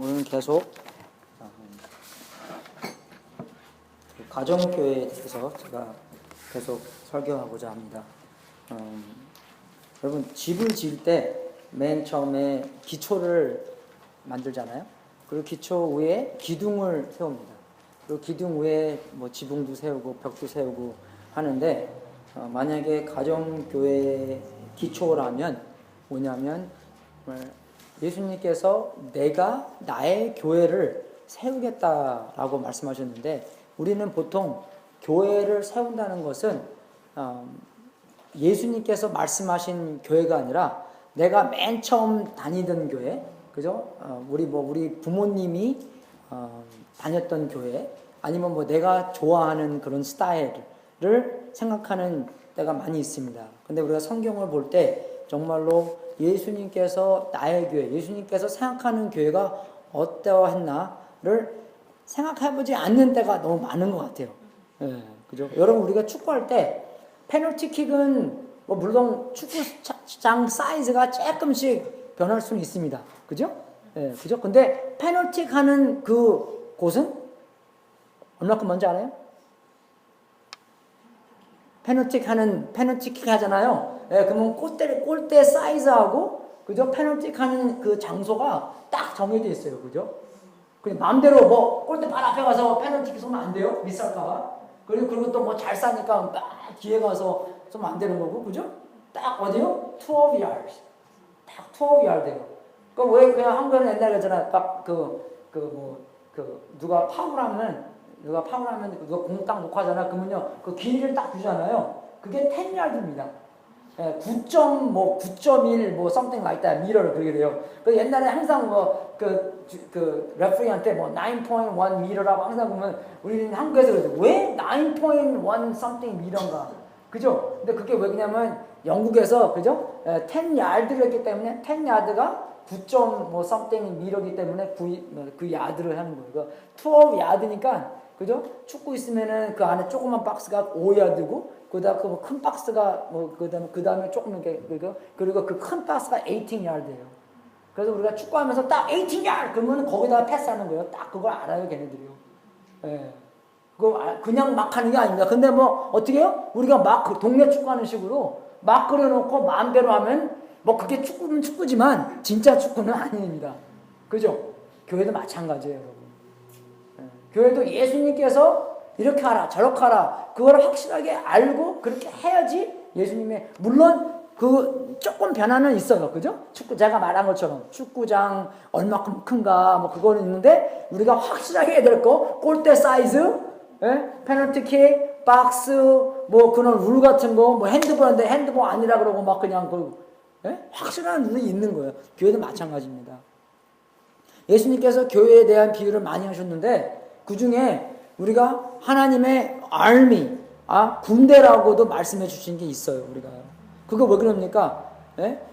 오늘 계속 가정교회에 대해서 제가 계속 설교하고자 합니다. 여러분, 집을 지을 때 맨 처음에 기초를 만들잖아요. 그리고 기초 위에 기둥을 세웁니다. 그리고 기둥 위에 뭐 지붕도 세우고 벽도 세우고 하는데, 만약에 가정교회의 기초라면 뭐냐면, 예수님께서 내가 나의 교회를 세우겠다라고 말씀하셨는데, 우리는 보통 교회를 세운다는 것은 예수님께서 말씀하신 교회가 아니라 내가 맨 처음 다니던 교회, 그죠? 우리 부모님이 다녔던 교회, 아니면 뭐 내가 좋아하는 그런 스타일을 생각하는 때가 많이 있습니다. 근데 우리가 성경을 볼 때 정말로 예수님께서 나의 교회, 예수님께서 생각하는 교회가 어떠했나를 생각해보지 않는 때가 너무 많은 것 같아요. 예, 그죠? 여러분, 우리가 축구할 때 페널티킥은 뭐 물론 축구장 사이즈가 조금씩 변할 수는 있습니다. 그죠? 예, 그죠? 근데 페널티킥 하는 그 곳은 얼마큼 뭔지 알아요? 페널티킥 하잖아요. 예, 그러면 골대 사이즈하고, 그죠? 페널티킥 하는 그 장소가 딱 정해져 있어요. 그죠? 그냥 마음대로 뭐 골대 바로 앞에 가서 페널티킥 쏘면 안 돼요. 미스할까봐. 그리고 또 뭐 잘 싸니까 막 뒤에 가서 쏘면 안 되는 거고, 그죠? 딱 어디요? 12 yards. 딱 12 yard예요. 그 왜 그냥 한국에는 옛날에 그러잖아. 딱 누가 파울하면 누가 공 딱 놓고 하잖아. 그러면요, 그 길이를 딱 주잖아요. 그게 10 yard입니다. 9.1 뭐 something like that 미터를 그러게 돼요. 그 옛날에 항상 레프리한테 9.1 미터라고 항상 보면 우리는 한국에서 그러죠. 왜 9.1 something 미터인가? 그죠? 근데 그게 왜 그냐면 영국에서, 그죠? 10 야드를 했기 때문에 10 야드가 9. 뭐 something 미터이기 때문에 그 야드를 하는 거예요. 12 야드니까, 그죠? 축구 있으면은 그 안에 조그만 박스가 5야드고, 그다음 큰 박스가 그다음에 조금 이렇게, 그리고 그 큰 박스가 18야드예요. 그래서 우리가 축구하면서 딱 18야드 그러면 거기다가 패스하는 거예요. 딱 그걸 알아요, 걔네들이요. 예. 그거 그냥 막 하는 게 아닙니다. 근데 뭐 어떻게 해요? 우리가 막 동네 축구하는 식으로 막 그려놓고 마음대로 하면 뭐 그게 축구는 축구지만 진짜 축구는 아닙니다. 그죠? 교회도 마찬가지예요, 여러분. 예. 교회도 예수님께서 이렇게 하라 저렇게 하라 그걸 확실하게 알고 그렇게 해야지 예수님의, 물론 그 조금 변화는 있어요. 그죠? 축구, 제가 말한 것처럼 축구장 얼마큼 큰가 뭐 그거는 있는데, 우리가 확실하게 해야 될 거 골대 사이즈, 페널티킥 박스 뭐 그런 룰 같은 거, 뭐 핸드볼인데 핸드볼 아니라 그러고 막 그냥 확실한 룰이 있는 거예요. 교회도 마찬가지입니다. 예수님께서 교회에 대한 비유를 많이 하셨는데, 그 중에 우리가 하나님의 army, 군대라고도 말씀해 주신 게 있어요. 우리가 그거 왜 그럽니까?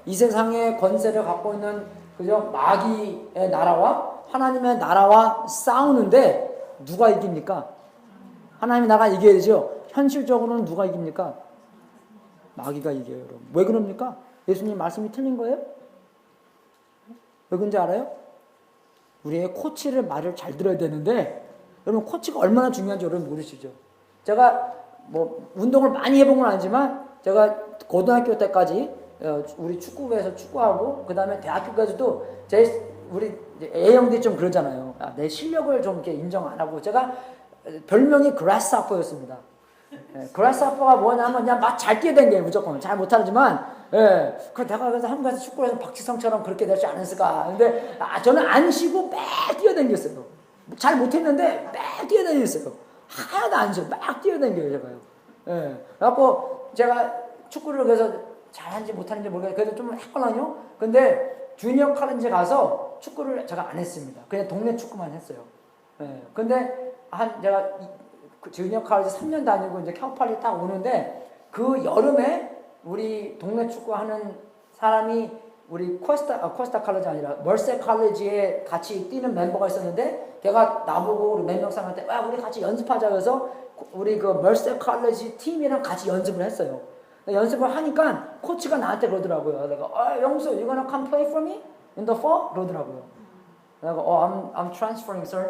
이 세상의 권세를 갖고 있는, 그죠? 마귀의 나라와 하나님의 나라와 싸우는데 누가 이깁니까? 하나님의 나라가 이겨야 되죠. 현실적으로는 누가 이깁니까? 마귀가 이겨요, 여러분. 왜 그럽니까? 예수님 말씀이 틀린 거예요? 왜 그런지 알아요? 우리의 코치를 말을 잘 들어야 되는데, 여러분, 코치가 얼마나 중요한지 여러분 모르시죠? 제가 뭐 운동을 많이 해본 건 아니지만, 제가 고등학교 때까지 우리 축구부에서 축구하고, 그 다음에 대학교까지도 우리 A형들이 좀 그러잖아요. 내 실력을 좀 이렇게 인정 안 하고, 제가 별명이 그라스하퍼였습니다. 그라스하퍼가 뭐냐면 그냥 막 잘 뛰어댕겨요. 무조건 잘 못하지만, 그 내가 그래서 한국에서 축구에서 박지성처럼 그렇게 되지 않았을까. 근데 저는 안 쉬고 매 뛰어댕겼어요. 잘 못했는데 매 뛰어다녔어요. 하나도 안 쉬고 막 뛰어다녀요, 제가요. 그래갖고 제가 축구를 그래서 잘하는지 못하는지 모르겠어요. 그래도 좀 했거든요. 근데 주니어 카레지 가서 축구를 제가 안 했습니다. 그냥 동네 축구만 했어요. 근데 제가 주니어 카레지 3년 다니고 이제 캬우팔리 딱 오는데, 그 여름에 우리 동네 축구 하는 사람이 우리 코스타 칼리지 아니라 멀세 칼리지에 같이 뛰는 멤버가 있었는데, 걔가 나보고 우리 몇 명 사람한테 우리 같이 연습하자 그래서 우리 그 멀세 칼리지 팀이랑 같이 연습을 했어요. 연습을 하니까 코치가 나한테 그러더라고요. 내가 영수, you gonna come play for me in the fall? 그러더라고요. 내가 I'm transferring, sir.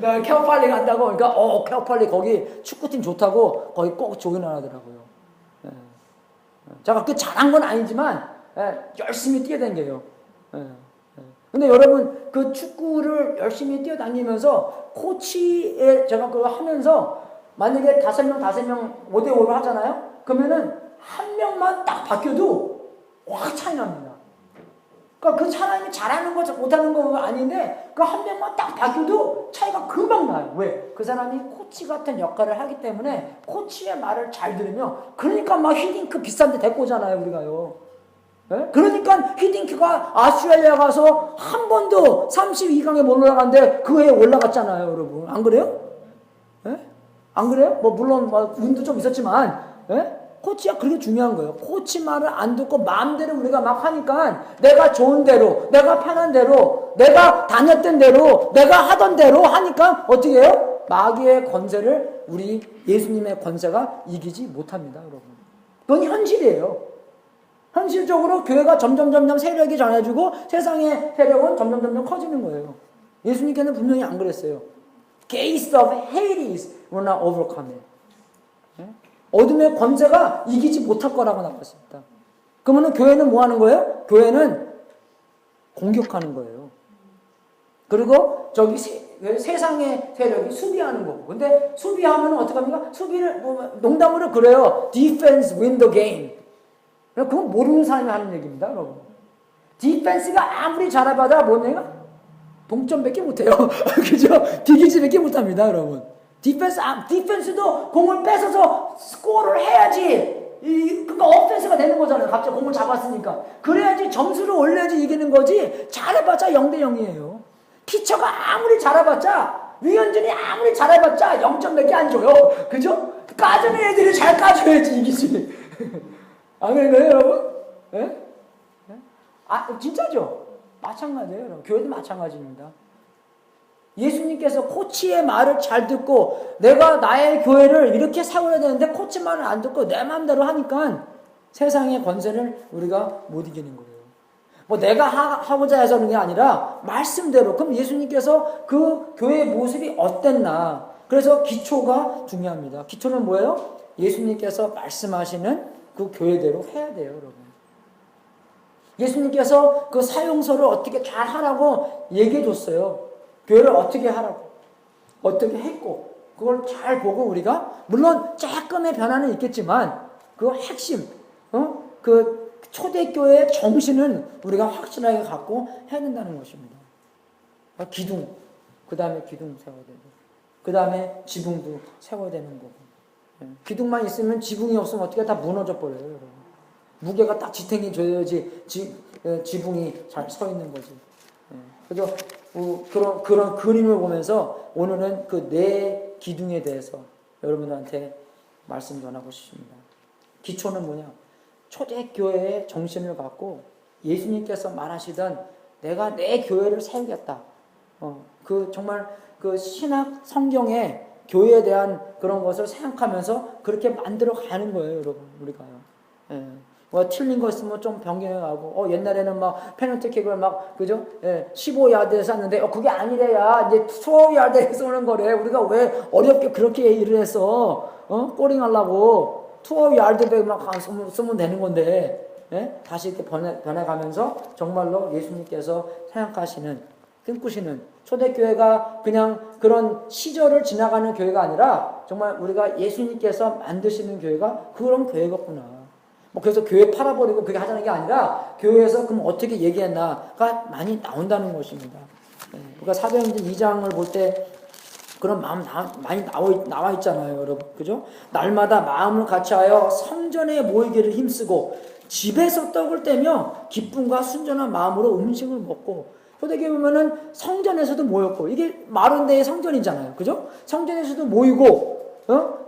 내가 케어팔리 간다고. 그러니까 케어팔리 거기 축구팀 좋다고 거기 꼭 조인을 하더라고요. 예. 제가 그 잘한 건 아니지만 열심히 뛰어다녀요. 근데 여러분 그 축구를 열심히 뛰어다니면서 코치에 제가 그거 하면서 만약에 5명 5대5로 하잖아요. 그러면은 한 명만 딱 바뀌어도 확 차이 납니다. 그러니까 그 사람이 잘하는 거 못하는 거 아닌데 그 한 명만 딱 바뀌어도 차이가 금방 나요. 왜? 그 사람이 코치 같은 역할을 하기 때문에 코치의 말을 잘 들으면 그러니까 막 히딩크 비싼 데 데리고 오잖아요 우리가요. 네? 그러니까 히딩크가 아스트레일리아 가서 한 번도 32강에 못 올라갔는데 그 해에 올라갔잖아요 여러분. 안 그래요? 네? 안 그래요? 뭐 물론 운도 좀 있었지만 네? 코치가 그렇게 중요한 거예요. 코치 말을 안 듣고 마음대로 우리가 막 하니까 내가 좋은 대로, 내가 편한 대로, 내가 다녔던 대로, 내가 하던 대로 하니까 어떻게 해요? 마귀의 권세를 우리 예수님의 권세가 이기지 못합니다, 여러분. 그건 현실이에요. 현실적으로 교회가 점점 세력이 전해지고 세상의 세력은 점점 커지는 거예요. 예수님께는 분명히 안 그랬어요. Gates of Hades will not overcome it. 어둠의 권세가 이기지 못할 거라고 나왔습니다. 그러면 교회는 뭐 하는 거예요? 교회는 공격하는 거예요. 그리고 저기 세상의 세력이 수비하는 거고. 근데 수비하면 어떡합니까? 수비를, 농담으로 그래요. Defense win the game. 그건 모르는 사람이 하는 얘기입니다, 여러분. 디펜스가 아무리 잘해봐도 뭐냐? 동점밖에 못해요. 그죠? 디기지밖에 못합니다, 여러분. 디펜스도 공을 뺏어서 스코어를 해야지. 그러니까 오펜스가 되는 거잖아요. 갑자기 공을 잡았으니까. 그래야지 점수를 올려야지 이기는 거지. 잘해봤자 0대 0이에요. 피처가 아무리 잘해봤자, 류현진이 아무리 잘해봤자 0점 몇 개 안 줘요. 그죠? 까주는 애들이 잘 까줘야지 이기지. 안 그런가요, 여러분? 예? 진짜죠? 마찬가지예요, 여러분. 교회도 마찬가지입니다. 예수님께서 코치의 말을 잘 듣고 내가 나의 교회를 이렇게 세워야 되는데 코치 말을 안 듣고 내 마음대로 하니까 세상의 권세를 우리가 못 이기는 거예요. 뭐 내가 하고자 해서 그런 게 아니라 말씀대로. 그럼 예수님께서 그 교회의 모습이 어땠나. 그래서 기초가 중요합니다. 기초는 뭐예요? 예수님께서 말씀하시는 그 교회대로 해야 돼요, 여러분. 예수님께서 그 사용서를 어떻게 잘 하라고 얘기해 줬어요. 교회를 어떻게 하라고, 어떻게 했고, 그걸 잘 보고 우리가, 물론 조금의 변화는 있겠지만, 그 핵심, 그 초대교회의 정신은 우리가 확실하게 갖고 해야 된다는 것입니다. 기둥, 그 다음에 기둥 세워야 되고, 그 다음에 지붕도 세워야 되는 거고. 기둥만 있으면 지붕이 없으면 어떻게 다 무너져 버려요, 여러분. 무게가 딱 지탱이 줘야지 지붕이 잘 서 있는 거지. 그래서 그런 그림을 보면서 오늘은 그 네 기둥에 대해서 여러분들한테 말씀 전하고 싶습니다. 기초는 뭐냐? 초대교회의 정신을 갖고 예수님께서 말하시던 내가 내 교회를 세우겠다. 그 정말 그 신학 성경에 교회에 대한 그런 것을 생각하면서 그렇게 만들어 가는 거예요, 여러분. 우리가요. 뭐 틀린 거 있으면 좀 변경해가고, 옛날에는 막 페널티킥을 막, 그죠? 15야드에 쐈는데, 그게 아니래야. 이제 12야드에 쏘는 거래. 우리가 왜 어렵게 그렇게 일을 해서, 꼬링 하려고 12야드에 막 쏘면 되는 건데, 다시 이렇게 변해가면서 정말로 예수님께서 생각하시는, 꿈꾸시는 초대교회가 그냥 그런 시절을 지나가는 교회가 아니라 정말 우리가 예수님께서 만드시는 교회가 그런 교회였구나. 그래서 교회 팔아버리고 그렇게 하자는 게 아니라 교회에서 그럼 어떻게 얘기했나가 많이 나온다는 것입니다. 그러니까 사도행전 2장을 볼 때 그런 마음 많이 나와 있잖아요, 여러분. 그죠? 날마다 마음을 같이하여 성전에 모이기를 힘쓰고 집에서 떡을 떼며 기쁨과 순전한 마음으로 음식을 먹고. 초대교회 보면은 성전에서도 모였고, 이게 마른 데의 성전이잖아요. 그죠? 성전에서도 모이고,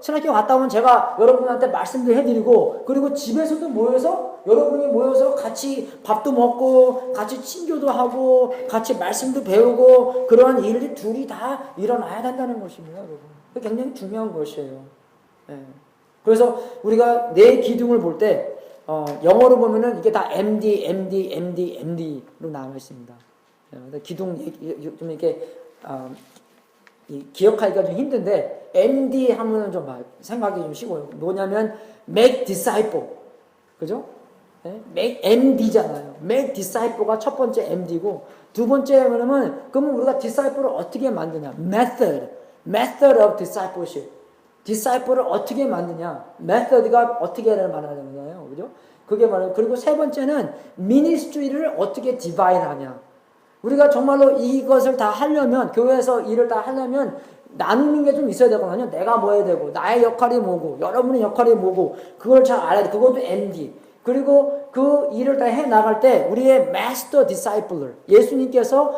신학교 갔다 오면 제가 여러분한테 말씀도 해드리고, 그리고 집에서도 모여서, 여러분이 모여서 같이 밥도 먹고, 같이 친교도 하고, 같이 말씀도 배우고, 그러한 일들이 둘이 다 일어나야 된다는 것입니다, 여러분. 굉장히 중요한 것이에요. 그래서 우리가 네 기둥을 볼 때, 영어로 보면은 이게 다 MD로 나와 있습니다. 기둥 좀 이렇게 기억하기가 좀 힘든데 MD 하면은 좀 생각이 좀 쉬워요. 뭐냐면 make disciple, 그죠? make MD잖아요. make disciple가 첫 번째 MD고 두 번째 그러면 우리가 disciple을 어떻게 만드냐? method of discipleship. disciple을 어떻게 만드냐? method가 어떻게 하는 말하는 거예요, 그죠? 그게 말이에요. 그리고 세 번째는 ministry를 어떻게 divide 하냐? 우리가 정말로 이것을 다 하려면, 교회에서 일을 다 하려면 나누는 게 좀 있어야 되거든요. 내가 뭐 해야 되고, 나의 역할이 뭐고, 여러분의 역할이 뭐고, 그걸 잘 알아야 돼. 그것도 MD. 그리고 그 일을 다 해 나갈 때 우리의 master discipler, 예수님께서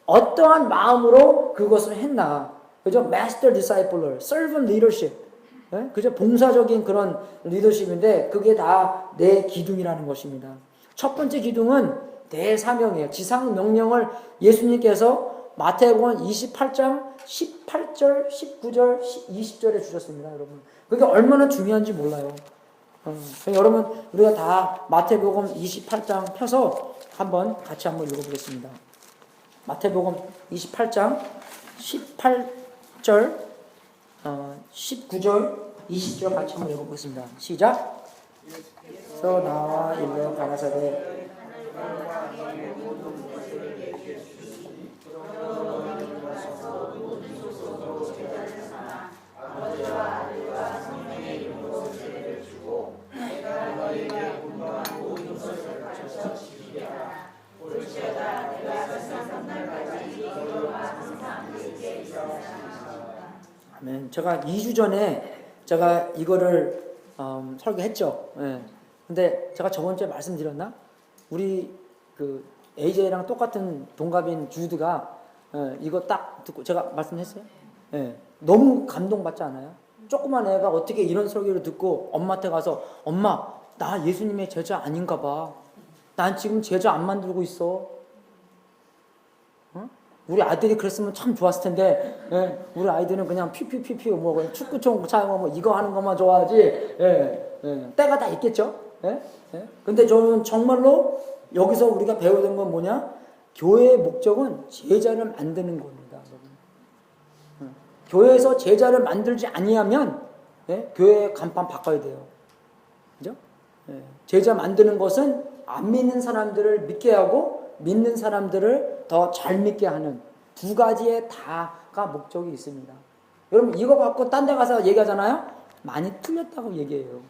어떠한 마음으로 그것을 했나. 그죠? master discipler, servant leadership. 그죠? 봉사적인 그런 리더십인데 그게 다 내 기둥이라는 것입니다. 첫 번째 기둥은 대사명이에요. 지상 명령을 예수님께서 마태복음 28장 18절, 19절, 20절에 주셨습니다, 여러분. 그게 얼마나 중요한지 몰라요. 여러분, 우리가 다 마태복음 28장 펴서 같이 한번 읽어보겠습니다. 마태복음 28장 18절, 19절, 20절 같이 한번 읽어보겠습니다. 시작. 그래서 나와 일러 가라사대 아멘. 제가 2주 전에 제가 이거를 설교했죠. 예. 근데 제가 저번 주에 말씀드렸나? 우리 그 AJ랑 똑같은 동갑인 주드가 이거 딱 듣고 제가 말씀했어요. 예. 너무 감동받지 않아요? 조그만 애가 어떻게 이런 설교를 듣고 엄마한테 가서 엄마, 나 예수님의 제자 아닌가 봐. 난 지금 제자 안 만들고 있어. 우리 아들이 그랬으면 참 좋았을 텐데, 우리 아이들은 그냥 피피피피 뭐 축구총 차고 뭐 이거 하는 것만 좋아하지. 때가 다 있겠죠. 근데 저는 정말로 여기서 우리가 배워야 되는 건 뭐냐? 교회의 목적은 제자를 만드는 겁니다. 교회에서 제자를 만들지 아니하면 교회의 간판 바꿔야 돼요. 그죠? 제자 만드는 것은 안 믿는 사람들을 믿게 하고 믿는 사람들을 더 잘 믿게 하는 두 가지의 다가 목적이 있습니다. 여러분 이거 갖고 딴 데 가서 얘기하잖아요. 많이 틀렸다고 얘기해요.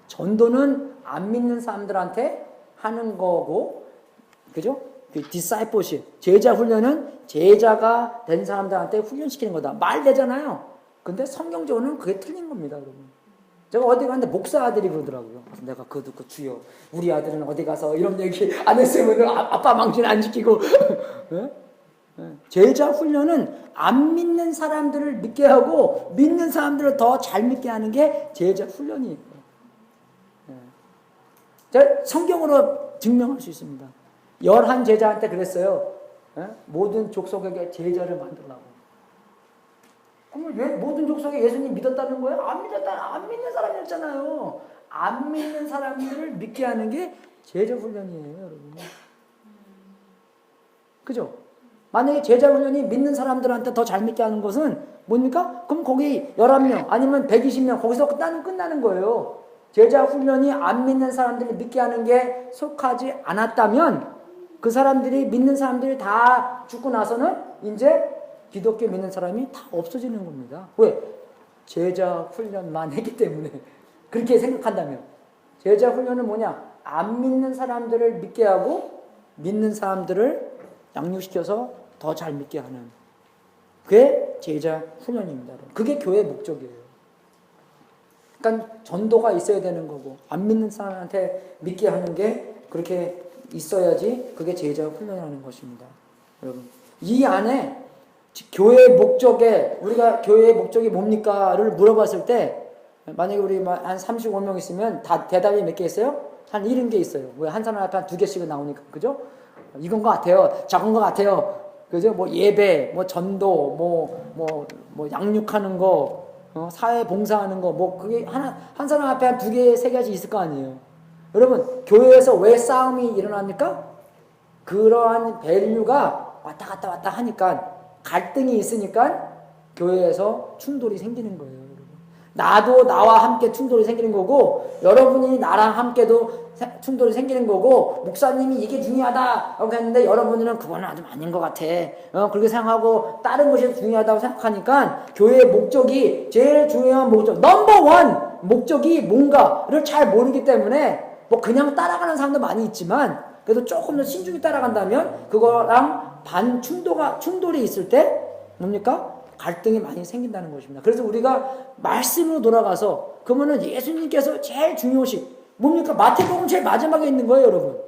전도는 안 믿는 사람들한테 하는 거고, 그죠? 그 discipleship, 제자 훈련은 제자가 된 사람들한테 훈련시키는 거다. 말 되잖아요. 근데 성경적으로는 그게 틀린 겁니다, 여러분. 제가 어디 갔는데 목사 아들이 그러더라고요. 그래서 내가 그거 듣고 주여, 우리 아들은 어디 가서 이런 얘기 안 했으면 아빠 망신 안 지키고. 제자 훈련은 안 믿는 사람들을 믿게 하고 믿는 사람들을 더 잘 믿게 하는 게 제자 훈련이에요. 제가 성경으로 증명할 수 있습니다. 11 제자한테 그랬어요. 모든 족속에게 제자를 만들라고. 그러면 왜 모든 족속에 예수님 믿었다는 거예요? 안 믿는 사람이었잖아요. 안 믿는 사람들을 믿게 하는 게 제자 훈련이에요, 여러분. 그죠? 만약에 제자 훈련이 믿는 사람들한테 더 잘 믿게 하는 것은 뭡니까? 그럼 거기 11명 아니면 120명 거기서 끝나는 거예요. 제자 훈련이 안 믿는 사람들을 믿게 하는 게 속하지 않았다면 그 사람들이 믿는 사람들이 다 죽고 나서는 이제 기독교 믿는 사람이 다 없어지는 겁니다. 왜? 제자 훈련만 했기 때문에. 그렇게 생각한다면 제자 훈련은 뭐냐? 안 믿는 사람들을 믿게 하고 믿는 사람들을 양육시켜서 더 잘 믿게 하는, 그게 제자 훈련입니다. 그게 교회의 목적이에요. 그러니까 전도가 있어야 되는 거고 안 믿는 사람한테 믿게 하는 게 그렇게 있어야지 그게 제자 훈련하는 것입니다. 여러분, 이 안에 교회의 목적에, 우리가 교회의 목적이 뭡니까를 물어봤을 때 만약에 우리 한 35명 있으면 다 대답이 몇 개 있어요? 한 70개 있어요. 왜 한 사람 앞에 한 2개씩은 나오니까. 그죠? 이건 것 같아요. 작은 것 같아요. 그죠? 뭐 예배, 뭐 전도, 뭐 양육하는 거, 사회 봉사하는 거, 뭐 그게 한 사람 앞에 한 2개, 3개씩 있을 거 아니에요. 여러분, 교회에서 왜 싸움이 일어납니까? 그러한 밸류가 왔다 갔다 왔다 하니까 갈등이 있으니까 교회에서 충돌이 생기는 거예요. 여러분. 나도 나와 함께 충돌이 생기는 거고 여러분이 나랑 함께도 충돌이 생기는 거고 목사님이 이게 중요하다 라고 했는데 여러분들은 그거는 아주 아닌 것 같아. 그렇게 생각하고 다른 것이 중요하다고 생각하니까 교회의 목적이 제일 중요한 목적 넘버원 목적이 뭔가를 잘 모르기 때문에 뭐 그냥 따라가는 사람도 많이 있지만 그래도 조금 더 신중히 따라간다면 그거랑 충돌이 있을 때 뭡니까? 갈등이 많이 생긴다는 것입니다. 그래서 우리가 말씀으로 돌아가서 그러면은 예수님께서 제일 중요시 뭡니까? 마태복음 제일 마지막에 있는 거예요, 여러분.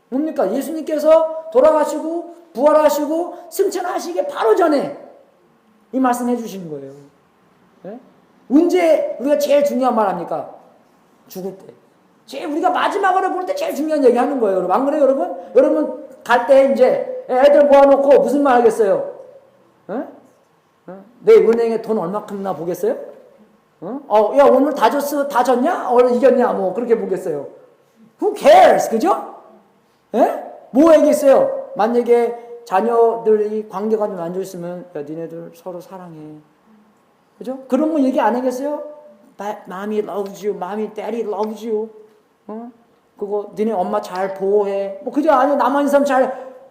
뭡니까? 예수님께서 돌아가시고 부활하시고 승천하시기 바로 전에 이 말씀 해주시는 거예요. 네? 언제 우리가 제일 중요한 말 합니까? 죽을 때. 제일 우리가 마지막으로 볼 때 제일 중요한 얘기 하는 거예요, 여러분. 안 그래요, 여러분? 여러분 갈 때 이제 애들 모아놓고 무슨 말 하겠어요? 내 은행에 돈 얼마큼나 보겠어요? 야, 오늘 다 줬어? 다 졌냐? 오늘 이겼냐? 뭐, 그렇게 보겠어요. Who cares? 그죠? 예? 뭐 얘기했어요? 만약에 자녀들이 관계가 좀 안 좋으면, 야, 니네들 서로 사랑해. 그죠? 그런 거 얘기 안 하겠어요? Mommy loves you. Mommy, daddy loves you. 그거, 니네 엄마 잘 보호해. 뭐, 그죠? 아니, 나만 있으면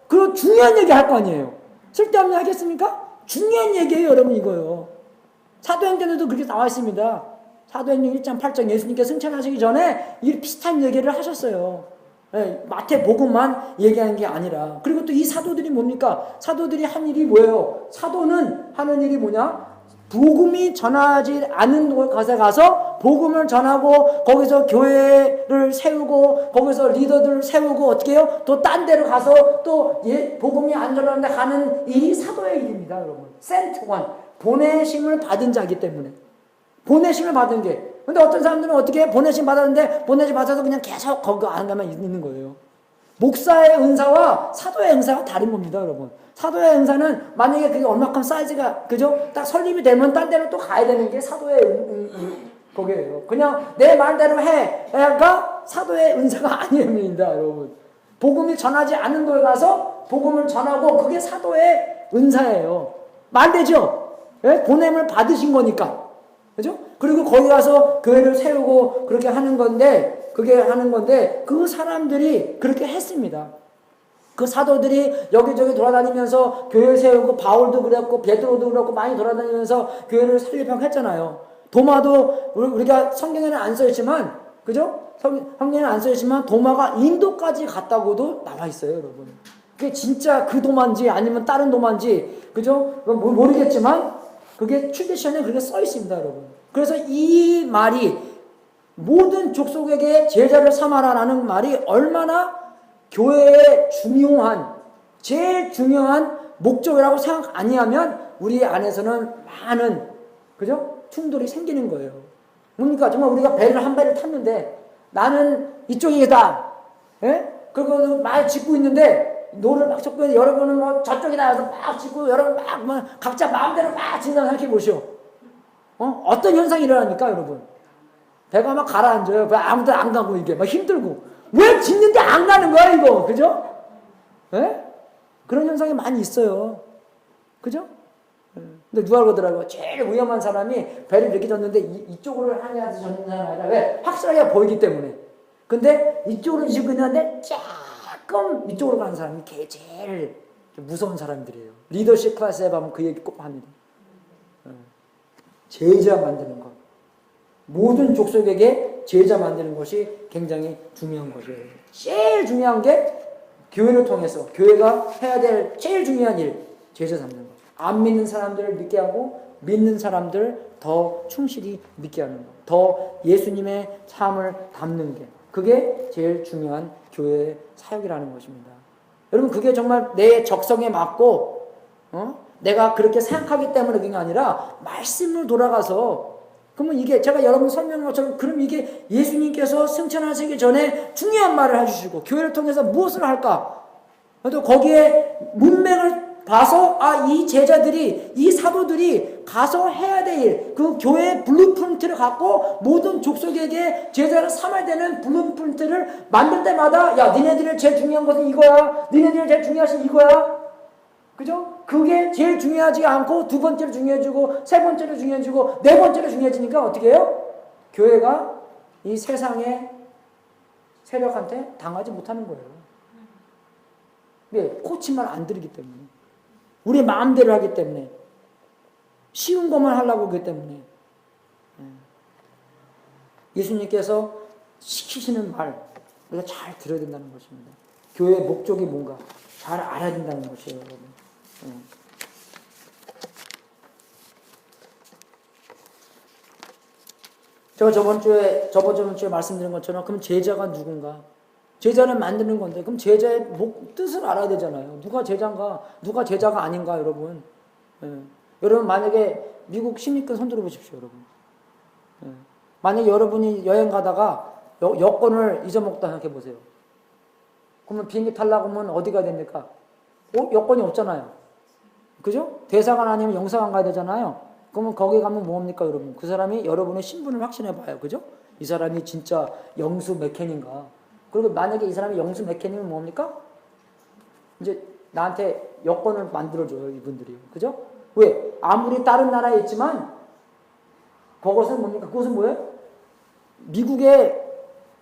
그런 중요한 얘기 할 거 아니에요? 쓸데없는 하겠습니까? 중요한 얘기예요, 여러분, 이거요. 사도행전에도 그렇게 나와 있습니다. 사도행전 1장 8장 예수님께서 승천하시기 전에 이 비슷한 얘기를 하셨어요. 마태복음만 얘기하는 게 아니라. 그리고 또 이 사도들이 뭡니까? 사도들이 한 일이 뭐예요? 사도는 하는 일이 뭐냐? 복음이 전하지 않은 곳에 가서 복음을 전하고 거기서 교회를 세우고 거기서 리더들을 세우고 어떻게 해요? 또 딴 데로 가서 또 복음이 안 전하는데 가는 일이 사도의 일입니다, 여러분. sent one. 보내심을 받은 자이기 때문에. 보내심을 받은 게. 근데 어떤 사람들은 어떻게 보내심 받았는데 보내심 받아서 그냥 계속 거기 안 가면 있는 거예요. 목사의 은사와 사도의 은사가 다른 겁니다, 여러분. 사도의 은사는 만약에 그게 얼마큼 사이즈가 그죠? 딱 설립이 되면 딴 데로 또 가야 되는 게 사도의 거기에요. 그냥 내 말대로 해가 사도의 은사가 아닙니다, 여러분. 복음이 전하지 않는 곳에 가서 복음을 전하고 그게 사도의 은사예요. 말되죠? 예? 보냄을 받으신 거니까. 그죠? 그리고 거기 가서 교회를 세우고 그렇게 하는 건데 그 사람들이 그렇게 했습니다. 그 사도들이 여기저기 돌아다니면서 교회 세우고 바울도 그랬고 베드로도 그렇고 많이 돌아다니면서 교회를 살리려고 했잖아요. 도마도 우리가 성경에는 안 써있지만 그죠? 성경에는 안 써있지만 도마가 인도까지 갔다고도 나와 있어요, 여러분. 그게 진짜 그 도마인지 아니면 다른 도마인지 그죠? 모르겠지만 그게 트래디션에 그렇게 써 있습니다, 여러분. 그래서 이 말이 모든 족속에게 제자를 삼아라라는 말이 얼마나 교회의 제일 중요한 목적이라고 생각 아니하면 우리 안에서는 많은 그죠? 충돌이 생기는 거예요. 뭡니까? 정말 우리가 한 배를 탔는데 나는 이쪽이다. 예? 그리고 말 짓고 있는데 노를 막 쳤고 여러분은 뭐 저쪽이다 해서 막 짓고 여러분 막 각자 마음대로 막 짓는다고 생각해 보시오. 어떤 현상이 일어납니까, 여러분? 배가 막 가라앉아요. 아무도 안 가고 이게 막 힘들고. 왜 짓는데 안 가는 거야, 이거? 그죠? 예? 그런 현상이 많이 있어요. 그죠? 근데 누가 그러더라고요. 제일 위험한 사람이 배를 이렇게 졌는데 이쪽으로 하냐지 젓는 사람이 아니라 왜? 확실하게 보이기 때문에. 근데 이쪽으로 지고 있는데 조금 이쪽으로 가는 사람이 제일 무서운 사람들이에요. 리더십 클래스에 가면 그 얘기 꼭 합니다. 제자 만드는 것. 모든 족속에게 제자 만드는 것이 굉장히 중요한 것이에요. 제일 중요한 게 교회를 통해서 교회가 해야 될 제일 중요한 일, 제자 삼는 것. 안 믿는 사람들을 믿게 하고 믿는 사람들 더 충실히 믿게 하는 것. 더 예수님의 삶을 담는 게 그게 제일 중요한 교회의 사역이라는 것입니다. 여러분 그게 정말 내 적성에 맞고 내가 그렇게 생각하기 때문에 그게 아니라 말씀으로 돌아가서 그러면 이게 제가 여러분 설명한 것처럼 그럼 이게 예수님께서 승천하시기 전에 중요한 말을 해주시고 교회를 통해서 무엇을 할까? 또 거기에 문맥을 봐서 이 제자들이 이 사도들이 가서 해야 될 일, 그 교회의 블루프린트를 갖고 모든 족속에게 제자를 삼아야 되는 블루프린트를 만들 때마다 야 니네들이 제일 중요한 것은 이거야. 니네들이 제일 중요한 것은 이거야. 그죠? 그게 제일 중요하지 않고 두 번째로 중요해지고 세 번째로 중요해지고 네 번째로 중요해지니까 어떻게 해요? 교회가 이 세상의 세력한테 당하지 못하는 거예요. 왜? 코치만 안 들이기 때문에. 우리 마음대로 하기 때문에. 쉬운 것만 하려고 하기 때문에. 예수님께서 시키시는 말 우리가 잘 들어야 된다는 것입니다. 교회의 목적이 뭔가 잘 알아야 된다는 것이에요, 여러분. 제가 저번 주에 말씀드린 것처럼 그럼 제자가 누군가? 제자를 만드는 건데 그럼 제자의 뜻을 알아야 되잖아요. 누가 제자인가? 누가 제자가 아닌가, 여러분? 여러분 만약에 미국 시민권 손들어 보십시오, 여러분. 만약에 여러분이 여행 가다가 여권을 잊어먹다 생각해 보세요. 그러면 비행기 타려고 하면 어디가 됩니까? 여권이 없잖아요. 그죠? 대사관 아니면 영사관 가야 되잖아요. 그러면 거기 가면 뭡니까, 여러분? 그 사람이 여러분의 신분을 확신해 봐요. 그죠? 이 사람이 진짜 영수 맥켄인가? 그리고 만약에 이 사람이 영수 맥켄이면 뭡니까? 이제 나한테 여권을 만들어줘요, 이분들이. 그죠? 왜? 아무리 다른 나라에 있지만 그것은 뭡니까? 그것은 뭐예요? 미국의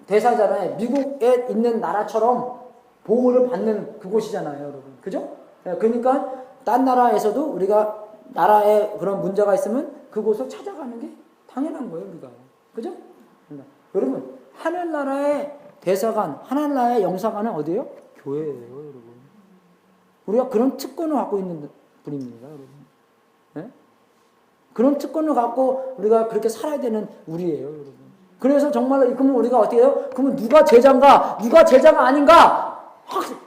대사잖아요. 미국에 있는 나라처럼 보호를 받는 그곳이잖아요, 여러분. 그죠? 그러니까 딴 나라에서도 우리가 나라에 그런 문제가 있으면 그곳을 찾아가는 게 당연한 거예요, 우리가. 그죠? 그러니까 여러분, 하늘나라의 대사관, 하늘나라의 영사관은 어디예요? 교회예요, 여러분. 우리가 그런 특권을 갖고 있는 분입니다, 여러분. 네? 그런 특권을 갖고 우리가 그렇게 살아야 되는 우리예요, 여러분. 그래서 정말로 그러면 우리가 어떻게 해요? 그러면 누가 제자인가, 누가 제자가 아닌가?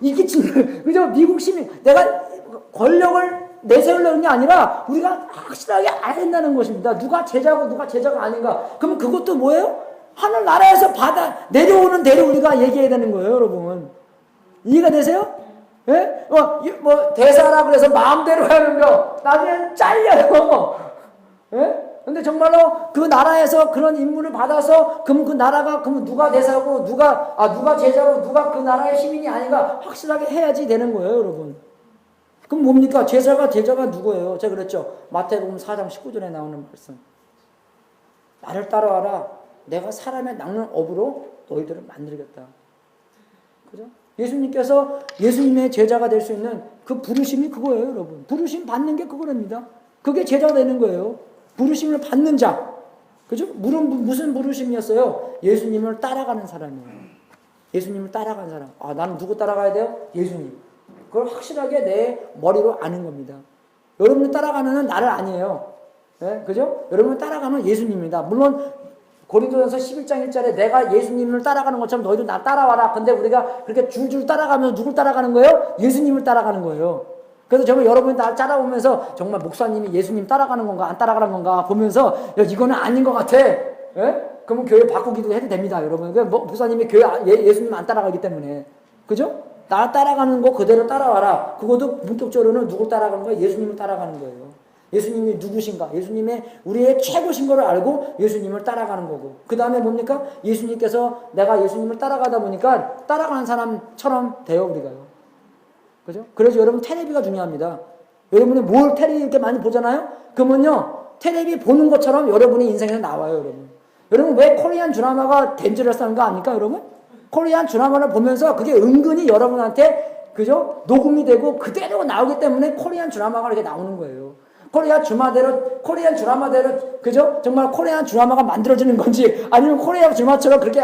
이게 진짜 그죠? 미국 시민 내가 권력을 내세우려는 게 아니라 우리가 확실하게 알아야 된다는 것입니다. 누가 제자고 누가 제자가 아닌가? 그러면 그것도 뭐예요? 하늘나라에서 내려오는 대로 우리가 얘기해야 되는 거예요, 여러분. 이해가 되세요? 예? 대사라 그래서 마음대로 하는거 나중에 잘려요. 예? 근데 정말로 그 나라에서 그런 임무를 받아서 그럼 그 나라가 그럼 누가 대사고 누가 제자고 누가 그 나라의 시민이 아닌가 확실하게 해야지 되는 거예요, 여러분. 그럼 뭡니까? 제자가 누구예요? 제가 그랬죠. 마태복음 4장 19절에 나오는 말씀. 나를 따라와라. 내가 사람의 낚는 업으로 너희들을 만들겠다. 그죠? 예수님께서 예수님의 제자가 될 수 있는 그 부르심이 그거예요, 여러분. 부르심 받는 게 그거랍니다. 그게 제자가 되는 거예요. 부르심을 받는 자. 그죠? 무슨 부르심이었어요? 예수님을 따라가는 사람이에요. 예수님을 따라가는 사람. 아, 나는 누구 따라가야 돼요? 예수님. 그걸 확실하게 내 머리로 아는 겁니다. 여러분이 따라가는 나를 아니에요. 네? 그죠? 여러분이 따라가는 예수님입니다. 물론 고린도전서 11장 1절에 내가 예수님을 따라가는 것처럼 너희도 나 따라와라. 근데 우리가 그렇게 줄줄 따라가면서 누굴 따라가는 거예요? 예수님을 따라가는 거예요. 그래서 정말 여러분이 나 따라오면서 정말 목사님이 예수님 따라가는 건가 안 따라가는 건가 보면서 야, 이거는 아닌 것 같아. 예? 그러면 교회 바꾸기도 해도 됩니다, 여러분. 목사님이 교회 예수님 안 따라가기 때문에. 그죠? 나 따라가는 거 그대로 따라와라. 그것도 본격적으로는 누굴 따라가는 거예요? 예수님을 따라가는 거예요. 예수님이 누구신가? 예수님의 우리의 최고신 거를 알고 예수님을 따라가는 거고. 그 다음에 뭡니까? 예수님께서 내가 예수님을 따라가다 보니까 따라가는 사람처럼 돼요, 우리가요. 그죠? 그래서 여러분 테레비가 중요합니다. 여러분이 뭘 테레비 이렇게 많이 보잖아요? 그러면요, 테레비 보는 것처럼 여러분의 인생에서 나와요, 여러분. 여러분 왜 코리안 드라마가 덴저러스한 거 아닙니까, 여러분? 코리안 드라마를 보면서 그게 은근히 여러분한테, 그죠? 녹음이 되고 그대로 나오기 때문에 코리안 드라마가 이렇게 나오는 거예요. 코리안 드라마대로, 그죠? 정말 코리안 드라마가 만들어지는 건지, 아니면 코리안 드라마처럼 그렇게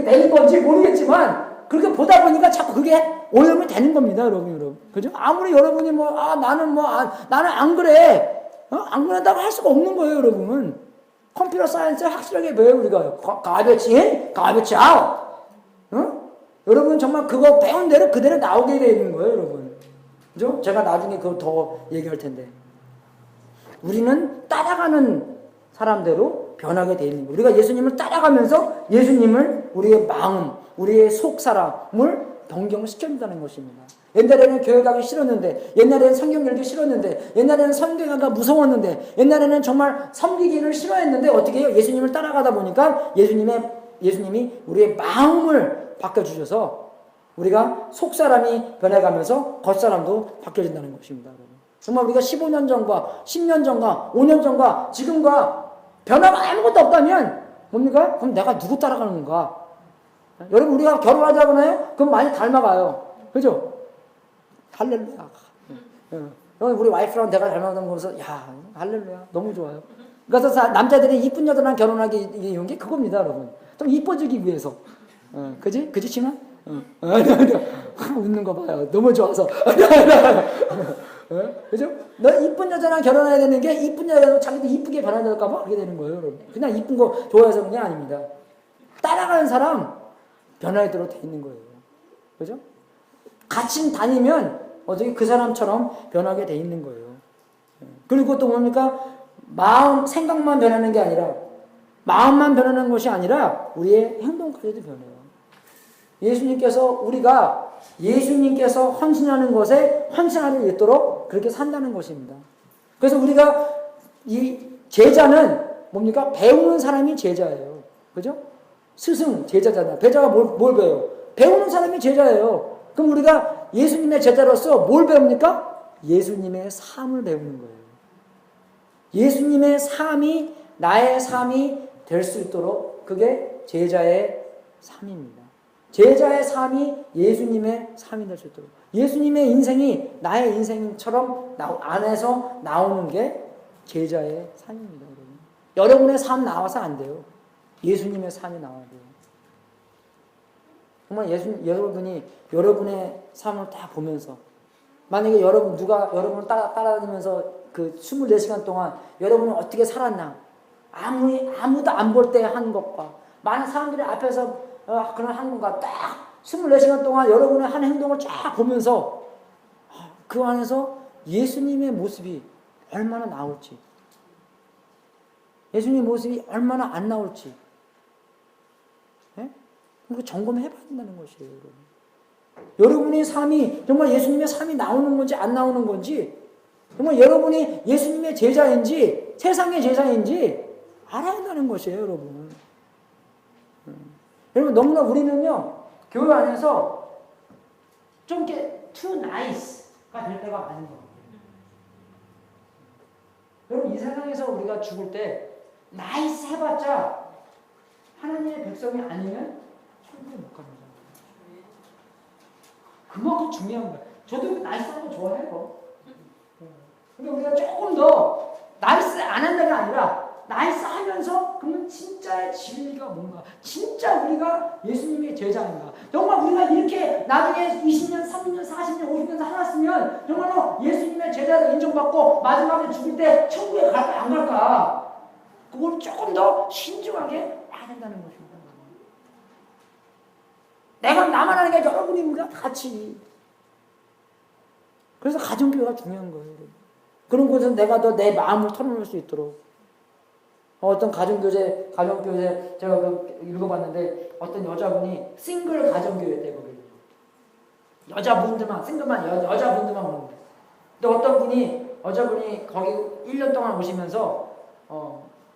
되는 건지 모르겠지만, 그렇게 보다 보니까 자꾸 그게 오염이 되는 겁니다, 여러분. 그죠? 아무리 여러분이 나는 안 그래. 안 그런다고 할 수가 없는 거예요, 여러분. 컴퓨터 사이언스 확실하게 배워요, 우리가. 가베치 인, 가베치 아웃. 여러분 정말 그거 배운 대로 그대로 나오게 되는 거예요, 여러분. 그죠? 제가 나중에 그거 더 얘기할 텐데. 우리는 따라가는 사람대로 변하게 되어 있는 거예요. 우리가 예수님을 따라가면서 예수님을 우리의 마음, 우리의 속 사람을 변경을 시켜준다는 것입니다. 옛날에는 교회 가기 싫었는데, 옛날에는 성경 읽기 싫었는데, 옛날에는 성경가 무서웠는데, 옛날에는 정말 섬기기를 싫어했는데 어떻게 해요? 예수님을 따라가다 보니까 예수님이 우리의 마음을 바꿔주셔서 우리가 속사람이 변해가면서 겉사람도 바뀌어진다는 것입니다. 여러분. 정말 우리가 15년 전과 10년 전과 5년 전과 지금과 변화가 아무것도 없다면 뭡니까? 그럼 내가 누구 따라가는 건가? 여러분 우리가 결혼하자잖아요? 그럼 많이 닮아가요. 그죠? 할렐루야. 우리 와이프랑 내가 닮아가는 거 보면서 야 할렐루야 너무 좋아요. 그래서 남자들이 이쁜 여자랑 결혼하기 이런 게 그겁니다, 여러분. 좀 이뻐지기 위해서. 그지? 그지, 친아? 웃는 거 봐요. 너무 좋아서. 그죠? 너 이쁜 여자랑 결혼해야 되는 게 이쁜 여자도 자기도 이쁘게 변화될까봐 그렇게 되는 거예요, 여러분. 그냥 이쁜 거 좋아해서 그런 게 아닙니다. 따라가는 사람 변화에 들어 돼 있는 거예요. 그죠? 같이 다니면 어떻게 그 사람처럼 변하게 돼 있는 거예요. 그리고 또 뭡니까? 마음, 생각만 변하는 게 아니라, 마음만 변하는 것이 아니라, 우리의 행동까지도 변해요. 우리가 예수님께서 헌신하는 것에 헌신할 수 있도록 그렇게 산다는 것입니다. 그래서 우리가 이 제자는 뭡니까? 배우는 사람이 제자예요. 그죠? 스승, 제자잖아요. 제자가 뭘 배워요? 배우는 사람이 제자예요. 그럼 우리가 예수님의 제자로서 뭘 배웁니까? 예수님의 삶을 배우는 거예요. 예수님의 삶이 나의 삶이 될 수 있도록 그게 제자의 삶입니다. 제자의 삶이 예수님의 삶이 될 수 있도록 예수님의 인생이 나의 인생처럼 안에서 나오는 게 제자의 삶입니다. 여러분의 삶 나와서 안 돼요. 예수님의 삶이 나와야 돼요. 정말 여러분이 여러분의 삶을 다 보면서 만약에 누가 여러분을 따라다니면서 그 24시간 동안 여러분은 어떻게 살았나 아무도 안 볼 때 한 것과 많은 사람들이 앞에서 그런 한 것과 딱 24시간 동안 여러분의 한 행동을 쫙 보면서 그 안에서 예수님의 모습이 얼마나 나올지 예수님의 모습이 얼마나 안 나올지 그거 점검해 봐야 된다는 것이에요. 여러분의 삶이 정말 예수님의 삶이 나오는 건지 안 나오는 건지 정말 여러분이 예수님의 제자인지 세상의 제자인지 알아야 한다는 것이에요. 여러분. 여러분 너무나 우리는요 교회 안에서 좀 이렇게 too nice가 될 때가 많은 거예요. 여러분 이 세상에서 우리가 죽을 때 nice 해봤자 하나님의 백성이 아니면 천국에 못 갑니다. 그만큼 중요한 거예요. 저도 나이스한 거 좋아해요. 근데 우리가 조금 더 나이스 안 한다는 게 아니라 나이스 하면서 그러면 진짜의 진리가 뭔가 진짜 우리가 예수님의 제자인가 정말 우리가 이렇게 나중에 20년, 30년, 40년, 50년 살았으면 정말로 예수님의 제자로 인정받고 마지막에 죽을 때 천국에 갈까 안 갈까 그걸 조금 더 신중하게 해야 된다는 것입니다. 내가 나만 하는 게 여러분이 우리가 같이. 그래서 가정교회가 중요한 거예요. 그런 곳에서 내가 더 내 마음을 털어놓을 수 있도록. 어떤 가정교회 제가 읽어봤는데 어떤 여자분이 싱글 가정교회 때 거기 여자분들만 싱글만 여자분들만 오는 거예요. 근데 어떤 분이 여자분이 거기 1년 동안 오시면서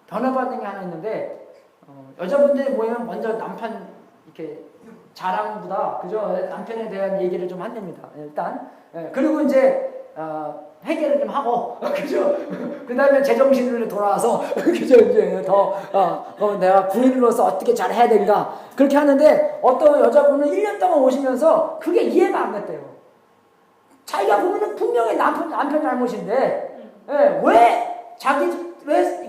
변화받는 게 하나 있는데 여자분들이 모이면 먼저 남편 이렇게 자랑보다 그죠 남편에 대한 얘기를 좀 한답니다. 일단 그리고 이제 회개를 좀 하고 그죠 그 다음에 제정신으로 돌아와서 그죠 이제 내가 부인으로서 어떻게 잘 해야 되는가 그렇게 하는데 어떤 여자분은 1년 동안 오시면서 그게 이해가 안 갔대요. 자기가 보면은 분명히 남편 잘못인데 왜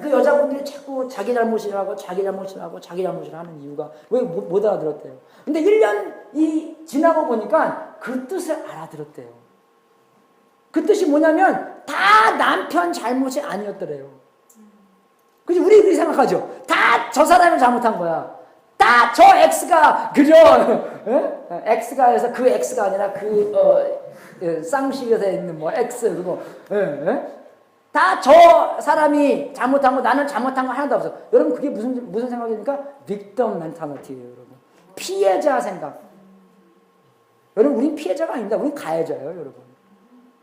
그 여자분들이 자꾸 자기 잘못이라고 하는 이유가 왜 못 알아들었대요. 근데 1년이 지나고 보니까 그 뜻을 알아들었대요. 그 뜻이 뭐냐면 다 남편 잘못이 아니었더래요. 그죠? 우리 그렇게 생각하죠. 다 저 사람이 잘못한 거야. 다 저 X가 그죠? X가 해서 그 X가 아니라 쌍식에서 있는 X 그거 다 저 사람이 잘못한 거 나는 잘못한 거 하나도 없어. 여러분 그게 무슨 생각입니까? victim mentality예요, 여러분. 피해자 생각. 여러분 우린 피해자가 아닙니다. 우린 가해자예요, 여러분.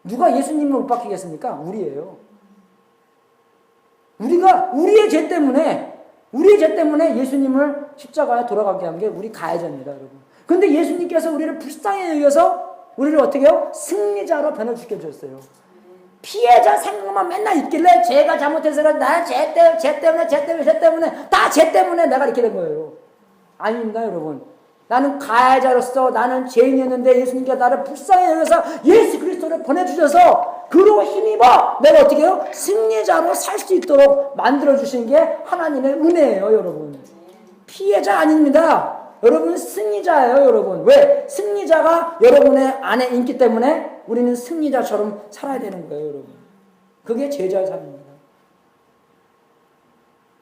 누가 예수님을 못 박히겠습니까? 우리예요. 우리가 우리의 죄 때문에 예수님을 십자가에 돌아가게 한 게 우리 가해자입니다, 여러분. 근데 예수님께서 우리를 불쌍히 여겨서 우리를 어떻게 해요? 승리자로 변화시켜 주셨어요. 피해자 생각만 맨날 있길래 제가 잘못해서 나 쟤 때문에 다 쟤 때문에 내가 이렇게 된 거예요. 아닙니다, 여러분. 나는 가해자로서 나는 죄인이었는데 예수님께서 나를 불쌍히 여겨서 예수 그리스도를 보내주셔서 그로 힘입어 내가 어떻게 해요? 승리자로 살 수 있도록 만들어주신 게 하나님의 은혜예요, 여러분. 피해자 아닙니다. 여러분은 승리자예요, 여러분. 왜? 승리자가 여러분의 안에 있기 때문에 우리는 승리자처럼 살아야 되는 거예요, 여러분. 그게 제자의 삶입니다.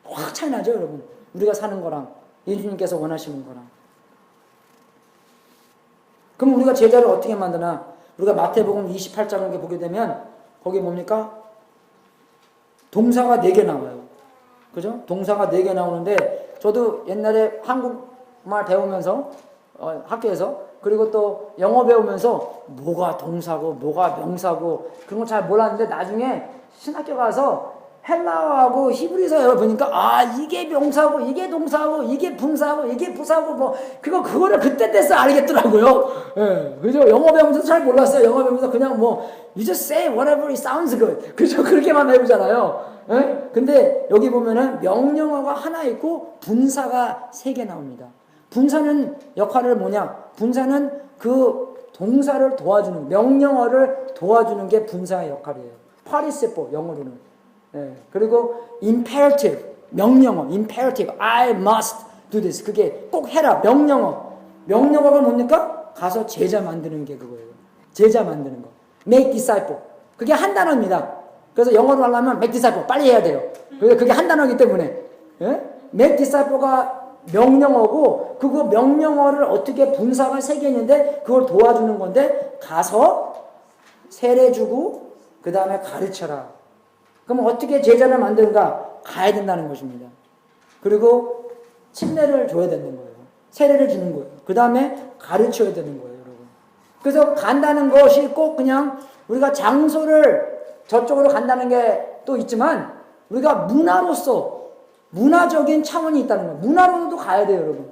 확 차이 나죠, 여러분. 우리가 사는 거랑 예수님께서 원하시는 거랑. 그럼 우리가 제자를 어떻게 만드나? 우리가 마태복음 28장을 보게 되면 거기 뭡니까? 동사가 4개 나와요. 그죠? 동사가 4개 나오는데 저도 옛날에 한국말 배우면서 학교에서 그리고 또 영어 배우면서 뭐가 동사고 뭐가 명사고 그런 거 잘 몰랐는데 나중에 신학교 가서 헬라어하고 히브리서 보니까 아 이게 명사고 이게 동사고 이게 분사고 이게 부사고 뭐 그거를 그때 돼서 알겠더라고요. 예, 그죠? 영어 배우면서 잘 몰랐어요. 영어 배우면서 그냥 뭐 you just say whatever it sounds good. 그죠? 그렇게만 배우잖아요. 예? 근데 여기 보면은 명령어가 하나 있고 분사가 3개 나옵니다. 분사는 역할을 뭐냐? 분사는 그 동사를 도와주는 명령어를 도와주는 게 분사의 역할이에요. participle 영어로는. 예, 그리고 imperative 명령어 imperative I must do this 그게 꼭 해라 명령어가 뭡니까? 가서 제자 만드는 게 그거예요. 제자 만드는 거 make disciple 그게 한 단어입니다. 그래서 영어로 하려면 make disciple 빨리 해야 돼요. 그게 한 단어이기 때문에 예? make disciple가 명령어고 그거 명령어를 어떻게 분사가 3개 있는데 그걸 도와주는 건데 가서 세례 주고 그 다음에 가르쳐라. 그럼 어떻게 제자를 만드는가? 가야 된다는 것입니다. 그리고 침례를 줘야 되는 거예요. 세례를 주는 거예요. 그 다음에 가르쳐야 되는 거예요, 여러분. 그래서 간다는 것이 꼭 그냥 우리가 장소를 저쪽으로 간다는 게 또 있지만 우리가 문화로서 문화적인 차원이 있다는 거예요. 문화로도 가야 돼요, 여러분.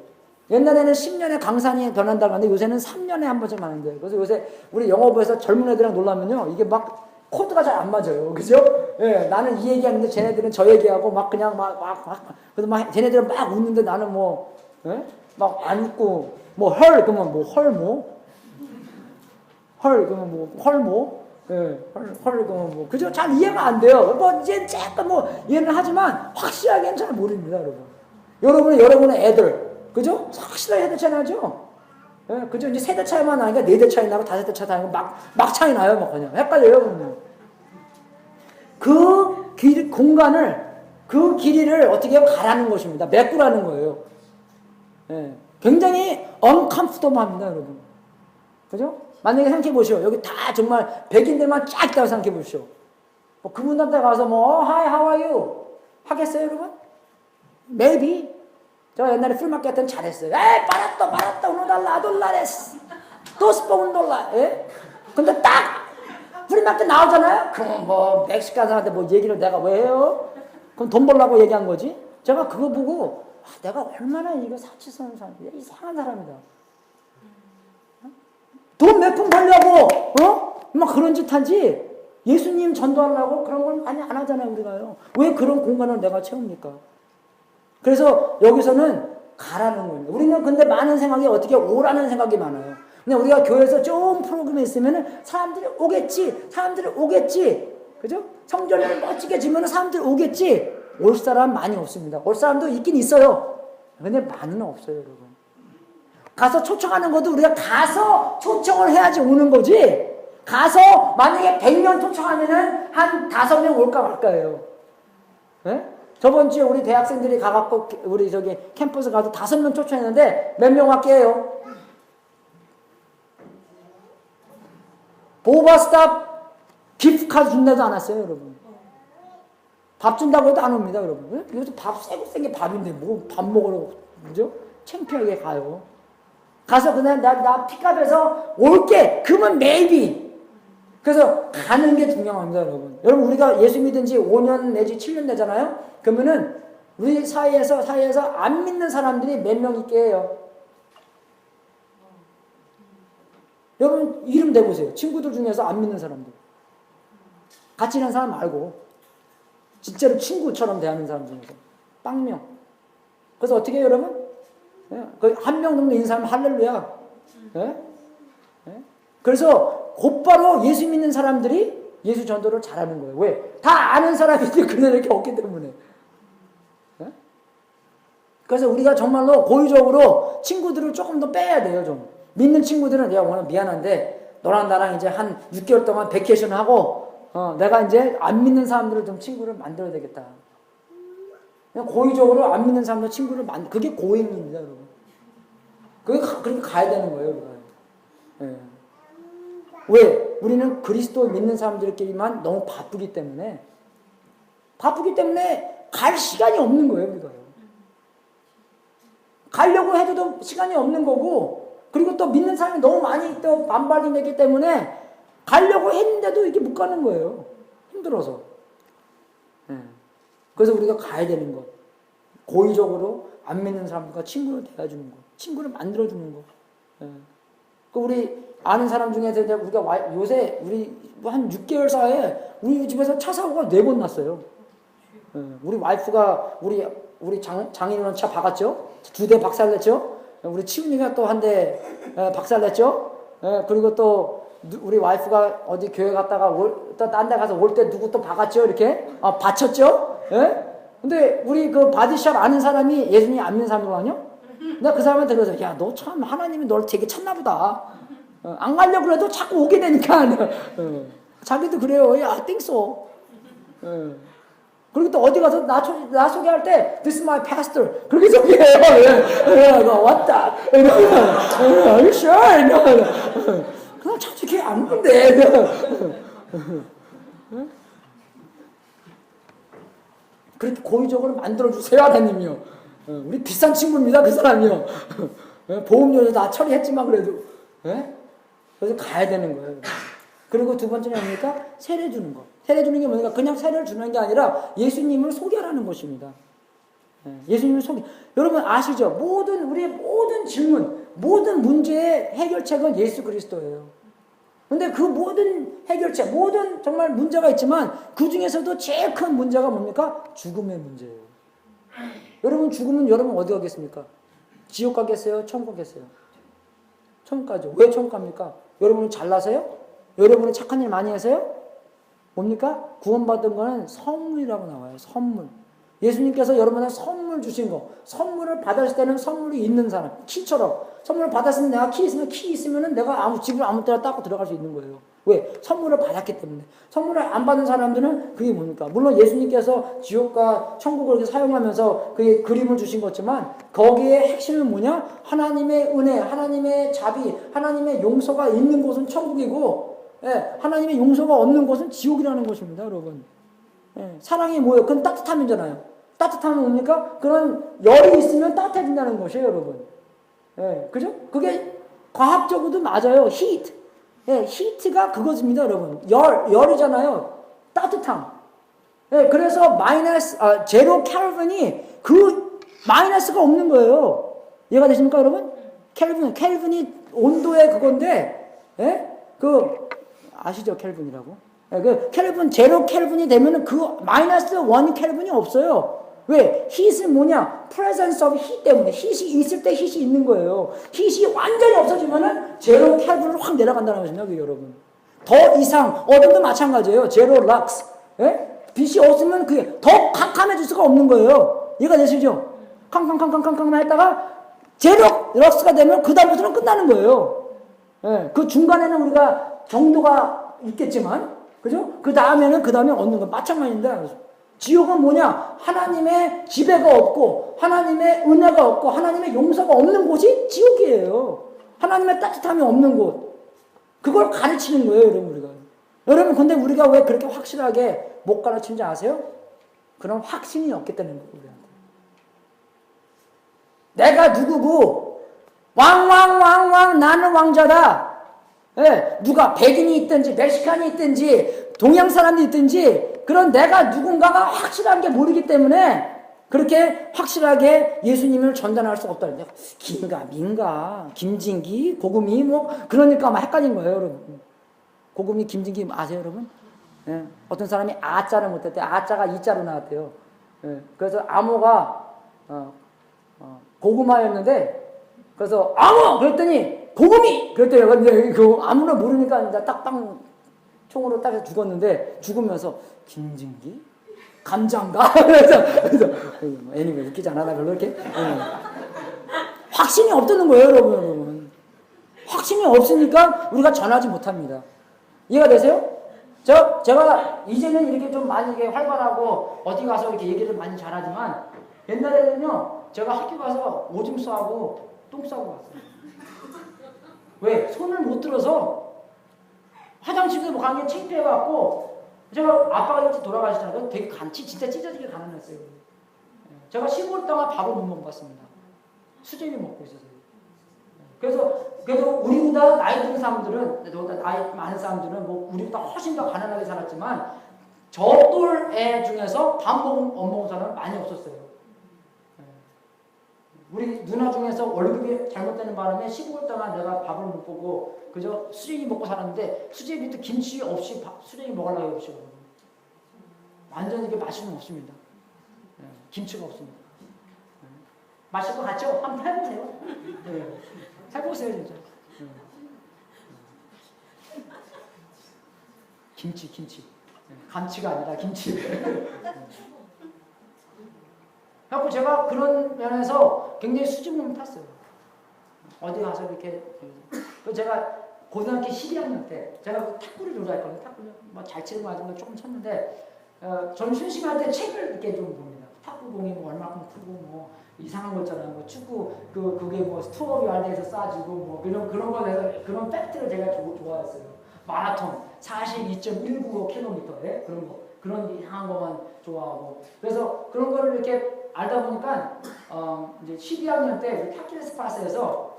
옛날에는 10년에 강산이 변한다고 하는데 요새는 3년에 한 번씩 하는데 그래서 요새 우리 영어부에서 젊은 애들이랑 놀라면요. 이게 막 코드가 잘 안 맞아요. 그죠? 예, 나는 이 얘기하는데 쟤네들은 저 얘기하고 막 그냥 그래서 막 쟤네들은 막 웃는데 나는 뭐, 예? 막 안 웃고, 그러면 그러면 그죠? 잘 이해가 안 돼요. 이제 약간 이해는 하지만 확실하게는 잘 모릅니다, 여러분. 여러분의 애들, 그죠? 확실하게 세대 차이 나죠? 예, 그죠? 이제 세대 차이만 나니까 4대 차이 나고 5대 차이 나고 막 차이 나요, 그냥. 헷갈려요, 그냥. 그 공간을, 그 길이를 어떻게 가라는 것입니다. 메꾸라는 거예요. 예, 굉장히 uncomfortable 합니다, 여러분. 그죠? 만약에 생각해 보시오. 여기 다 정말 백인들만 쫙 있다고 생각해 보시오. 그분한테 가서 hi, how are you? 하겠어요, 여러분? Maybe. 저 옛날에 풀마켓 때는 잘했어요. 바라또, 우노달라, 아돌라레스. 도스포운돌라. 예? 근데 딱, 풀마켓 나오잖아요? 그럼 멕시칸 사람한테 얘기를 내가 왜 해요? 그럼 돈 벌라고 얘기한 거지? 제가 그거 보고, 내가 얼마나 이거 사치스러운 사람이야. 이상한 사람이다. 돈 몇 푼 벌려고, 막 그런 짓 하지? 예수님 전도하려고 그런 걸 많이 안 하잖아요, 우리가요. 왜 그런 공간을 내가 채웁니까? 그래서 여기서는 가라는 겁니다. 우리는 근데 많은 생각이 어떻게 오라는 생각이 많아요. 그냥 우리가 교회에서 좀 프로그램이 있으면 사람들이 오겠지. 그죠? 성전을 멋지게 지면 사람들이 오겠지. 올 사람 많이 없습니다. 올 사람도 있긴 있어요. 근데 많이는 없어요, 여러분. 가서 초청하는 것도 우리가 가서 초청을 해야지 오는 거지. 가서 만약에 100명 초청하면은 한 5명 올까 말까예요. 네? 저번 주에 우리 대학생들이 가갖고 우리 저기 캠퍼스 가서 5명 초청했는데 몇 명 왔게 해요? 보바스탑 기프카드 준다도 안 왔어요, 여러분. 밥 준다고 해도 안 옵니다, 여러분. 요즘 밥 세고 센 게 밥인데 밥 먹으러 그죠? 창피하게 가요. 가서 그냥 나 픽업해서 올게. 그러면 maybe. 그래서 가는 게 중요합니다, 여러분. 여러분, 우리가 예수 믿은 지 5년 내지 7년 되잖아요? 그러면은 우리 사이에서 안 믿는 사람들이 몇 명 있게 해요? 여러분 이름 대보세요. 친구들 중에서 안 믿는 사람들. 같이 일하는 사람 말고 진짜로 친구처럼 대하는 사람 중에서 빵명. 그래서 어떻게 해요, 여러분? 거의 한 명 정도 있는 사람 할렐루야. 그래서 곧바로 예수 믿는 사람들이 예수 전도를 잘하는 거예요. 왜? 다 아는 사람인데 그네를 이렇게 없기 때문에. 그래서 우리가 정말로 고의적으로 친구들을 조금 더 빼야 돼요, 좀. 믿는 친구들은 내가 오늘 미안한데 너랑 나랑 이제 한 6개월 동안 베케이션 하고 내가 이제 안 믿는 사람들을 좀 친구를 만들어야 되겠다. 그냥 고의적으로 안 믿는 사람들 친구를 그게 고행입니다, 여러분. 그렇게 가야 되는 거예요, 우리가. 예. 왜? 우리는 그리스도 믿는 사람들끼리만 너무 바쁘기 때문에 갈 시간이 없는 거예요, 우리가요. 가려고 해도 시간이 없는 거고, 그리고 또 믿는 사람이 너무 많이 또 반발이 되기 때문에 가려고 했는데도 이게 못 가는 거예요. 힘들어서. 그래서 우리가 가야 되는 것. 고의적으로 안 믿는 사람들과 친구를 대해주는 것. 친구를 만들어주는 것. 우리 아는 사람 중에서 우리가 요새 우리 한 6개월 사이에 우리 집에서 차 사고가 4번 났어요. 우리 와이프가 우리 장인어른 차 박았죠. 2대 박살냈죠. 우리 치훈이가 또 한 대 박살냈죠. 그리고 또 우리 와이프가 어디 교회 갔다가 또 딴 데 가서 올 때 누구 또 박았죠. 이렇게 받쳤죠. 근데 우리 그 바디샵 아는 사람이 예수님 안 믿는 사람이거든요. 내가 그 사람한테 그래서 야, 너 참 하나님이 너를 되게 찾나 보다. 안 가려고 그래도 자꾸 오게 되니까. 자기도 그래요. 야, I think so. 그리고 또 어디 가서 나 소개할 때 This is my pastor. 그렇게 소개해요. 왔다. Are you sure? 그냥 자주 안 건데. 그렇게 고의적으로 만들어주세요, 하나님이요. 우리 비싼 친구입니다, 그 사람이요. 보험료도 다 처리했지만 그래도. 그래서 가야 되는 거예요. 그리고 두 번째는 뭡니까? 세례 주는 거. 세례 주는 게 뭡니까? 그냥 세례를 주는 게 아니라 예수님을 소개하라는 것입니다. 예수님을 소개. 여러분 아시죠? 우리의 모든 질문, 모든 문제의 해결책은 예수 그리스도예요. 근데 그 모든 해결책, 모든 정말 문제가 있지만 그 중에서도 제일 큰 문제가 뭡니까? 죽음의 문제예요. 여러분 죽으면 여러분 어디 가겠습니까? 지옥 가겠어요? 천국 가겠어요? 천국 가죠. 왜 천국 갑니까? 여러분이 잘나세요? 여러분이 착한 일 많이 하세요? 뭡니까? 구원받은 거는 선물이라고 나와요. 선물. 예수님께서 여러분한테 선물 주신 거. 선물을 받았을 때는 선물이 있는 사람. 키처럼. 선물을 받았으면 내가 키 있으면 내가 집을 아무 때나 닦고 들어갈 수 있는 거예요. 왜? 선물을 받았기 때문에. 선물을 안 받은 사람들은 그게 뭡니까? 물론 예수님께서 지옥과 천국을 이렇게 사용하면서 그게 그림을 주신 거지만 거기에 핵심은 뭐냐? 하나님의 은혜, 하나님의 자비, 하나님의 용서가 있는 곳은 천국이고 하나님의 용서가 없는 곳은 지옥이라는 것입니다, 여러분. 사랑이 뭐예요? 그건 따뜻함이잖아요. 따뜻함은 뭡니까? 그런 열이 있으면 따뜻해진다는 것이에요, 여러분. 그죠? 그게 과학적으로도 맞아요. 히트. 히트가 그것입니다, 여러분. 열이잖아요. 따뜻함. 그래서 제로 켈빈이 그 마이너스가 없는 거예요. 이해가 되십니까, 여러분? 켈빈이 온도의 그건데, 아시죠, 켈빈이라고? 제로 켈빈이 되면은 그 마이너스 1 켈빈이 없어요. 왜? hit은 뭐냐? presence of heat 때문에. hit이 있을 때 hit이 있는 거예요. hit이 완전히 없어지면은 제로 켈빈으로 확 내려간다는 것입니다, 여러분. 더 이상, 어둠도 마찬가지예요. 제로 락스. 빛이 없으면 그게 더 캄캄해질 수가 없는 거예요. 이해가 되시죠? 캄캄 했다가 제로 락스가 되면 그다음부터는 끝나는 거예요. 그 중간에는 우리가 정도가 있겠지만, 그죠? 그 다음에 얻는 거 마찬가지인데, 지옥은 뭐냐? 하나님의 지배가 없고, 하나님의 은혜가 없고, 하나님의 용서가 없는 곳이 지옥이에요. 하나님의 따뜻함이 없는 곳. 그걸 가르치는 거예요, 여러분, 우리가. 여러분, 근데 우리가 왜 그렇게 확실하게 못 가르치는지 아세요? 그런 확신이 없기 때문인 거예요, 우리한테. 내가 누구고, 왕, 나는 왕자다. 누가 백인이 있든지, 멕시칸이 있든지, 동양 사람이 있든지, 그런 내가 누군가가 확실한 게 모르기 때문에 그렇게 확실하게 예수님을 전달할 수 없다. 김가, 민가, 김진기, 고금이 뭐 그러니까 막 헷갈린 거예요, 여러분. 고금이, 김진기 아세요, 여러분? 예. 어떤 사람이 아자를 못했대. 아자가 이자로 나왔대요. 예. 그래서 암호가 고구마였는데, 그래서 암호 그랬더니 고금이 그랬대요. 근데 그 아무나 모르니까 이제 딱빵 총으로 딱 죽었는데 죽으면서 김진기? 감자인가? 그래서 애니메 웃기지 않아? 나 별로 이렇게 확신이 없다는 거예요, 여러분. 확신이 없으니까 우리가 전하지 못합니다. 이해가 되세요? 제가 이제는 이렇게 좀 많이 이렇게 활발하고 어디 가서 이렇게 얘기를 많이 잘하지만 옛날에는요, 제가 학교 가서 오줌 싸고 똥 싸고 왔어요. 왜? 손을 못 들어서 화장실도 뭐 가는 게 창피해갖고 제가 아빠가 일찍 돌아가시잖아요. 되게 진짜 찢어지게 가난했어요. 제가 15일 동안 밥을 못 먹었습니다. 수제비 먹고 있었어요. 그래서 우리보다 나이 든 사람들은, 나이 많은 사람들은 뭐 우리보다 훨씬 더 가난하게 살았지만 저 또래 애 중에서 밥 먹은 사람은 많이 없었어요. 우리 누나 중에서 월급이 잘못되는 바람에 15일 동안 내가 밥을 못 보고 그저 수제비 먹고 살았는데 수제비도 김치 없이 수제비 먹으려고 없이 완전 이게 맛이 없습니다. 김치가 없습니다. 맛있을 것 같죠? 한번 해보세요. 해보세요 진짜. 김치. 감치가 아니라 김치. 그래서 제가 그런 면에서 굉장히 수줍음을 탔어요. 어디 가서 이렇게. 제가 고등학교 12학년 때 제가 탁구를 좋아했거든요. 탁구를 뭐 잘 치는 거 가지고 조금 쳤는데 저는 심심할 때 책을 이렇게 좀 봅니다. 탁구공이 뭐 얼마큼 크고 뭐 이상한 거 있잖아요. 뭐 축구 그게 뭐 스토어리 알대에서 싸지고 뭐 그런 거에서 그런 팩트를 제가 좋아했어요. 마라톤 42.195km 그런 이상한 거만 좋아하고 그래서 그런 거를 이렇게 알다 보니까 이제 12학년 때 타키레스 파스에서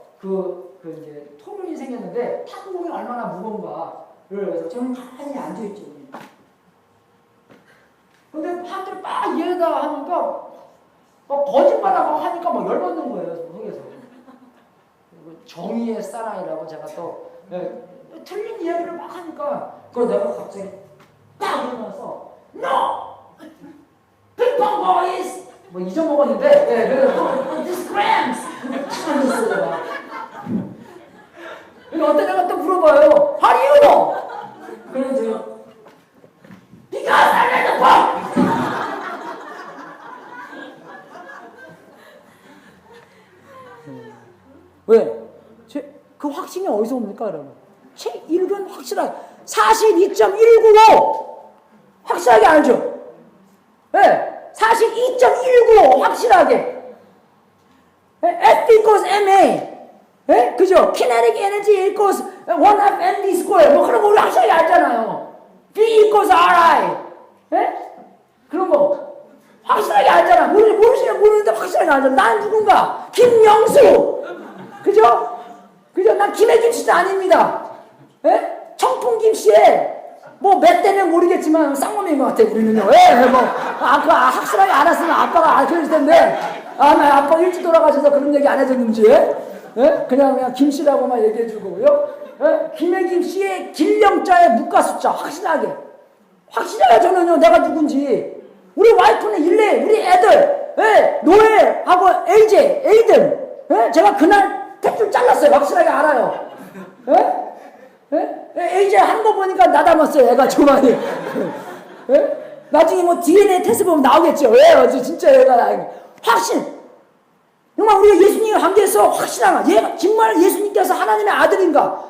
이제 토론이 생겼는데 탁구공이 얼마나 무거운가를 그래서 저는 가만히 앉아있죠. 근데 한들 막 이해다 하니까 막 거짓말하고 하니까 막 열받는 거예요. 속에서. 정의의 사나이라고 제가 또 틀린 이야기를 막 하니까 그걸 내가 갑자기 딱 이러면서 No! 핑퐁 boys! 뭐 잊어먹었는데 This grams! 그래서 어떤 애가 또 물어봐요. How do you know? 그래서 제가 Because I read the book! 왜? 그 확신이 어디서 옵니까, 여러분? 책 읽은 확실하게 42.195 확실하게 알죠? 네, 42.195 확실하게 F equals MA 네? 그죠? Kinetic energy equals 1/2 mv square 뭐 그런 거 우리 확실하게 알잖아요. B equals RI 네? 그런 거 확실하게 알잖아. 모르는데 확실하게 알잖아. 난 누군가? 김영수 그죠? 난 김혜김 씨도 아닙니다. 예? 청풍김씨에 뭐 몇 대는 모르겠지만 쌍놈인 것 같아요. 우리는요. 예, 뭐 확실하게 알았으면 아빠가 알려줄 텐데 나 아빠 일찍 돌아가셔서 그런 얘기 안 해줬는지 예? 그냥 김씨라고만 얘기해주고요. 예? 김혜김 씨의 길령자의 무가 숫자 확실하게 저는요 내가 누군지 우리 와이프는 우리 애들 예? 노엘하고 에이든 예? 제가 그날 탯줄 잘랐어요. 확실하게 알아요. 예? 이제 한 거 보니까 나 닮았어요. 애가 저만이. 예? 나중에 뭐 DNA 테스트 보면 나오겠죠. 진짜 애가 확신. 정말 우리가 예수님과 관계에서 확신하나. 얘가 정말 예수님께서 하나님의 아들인가?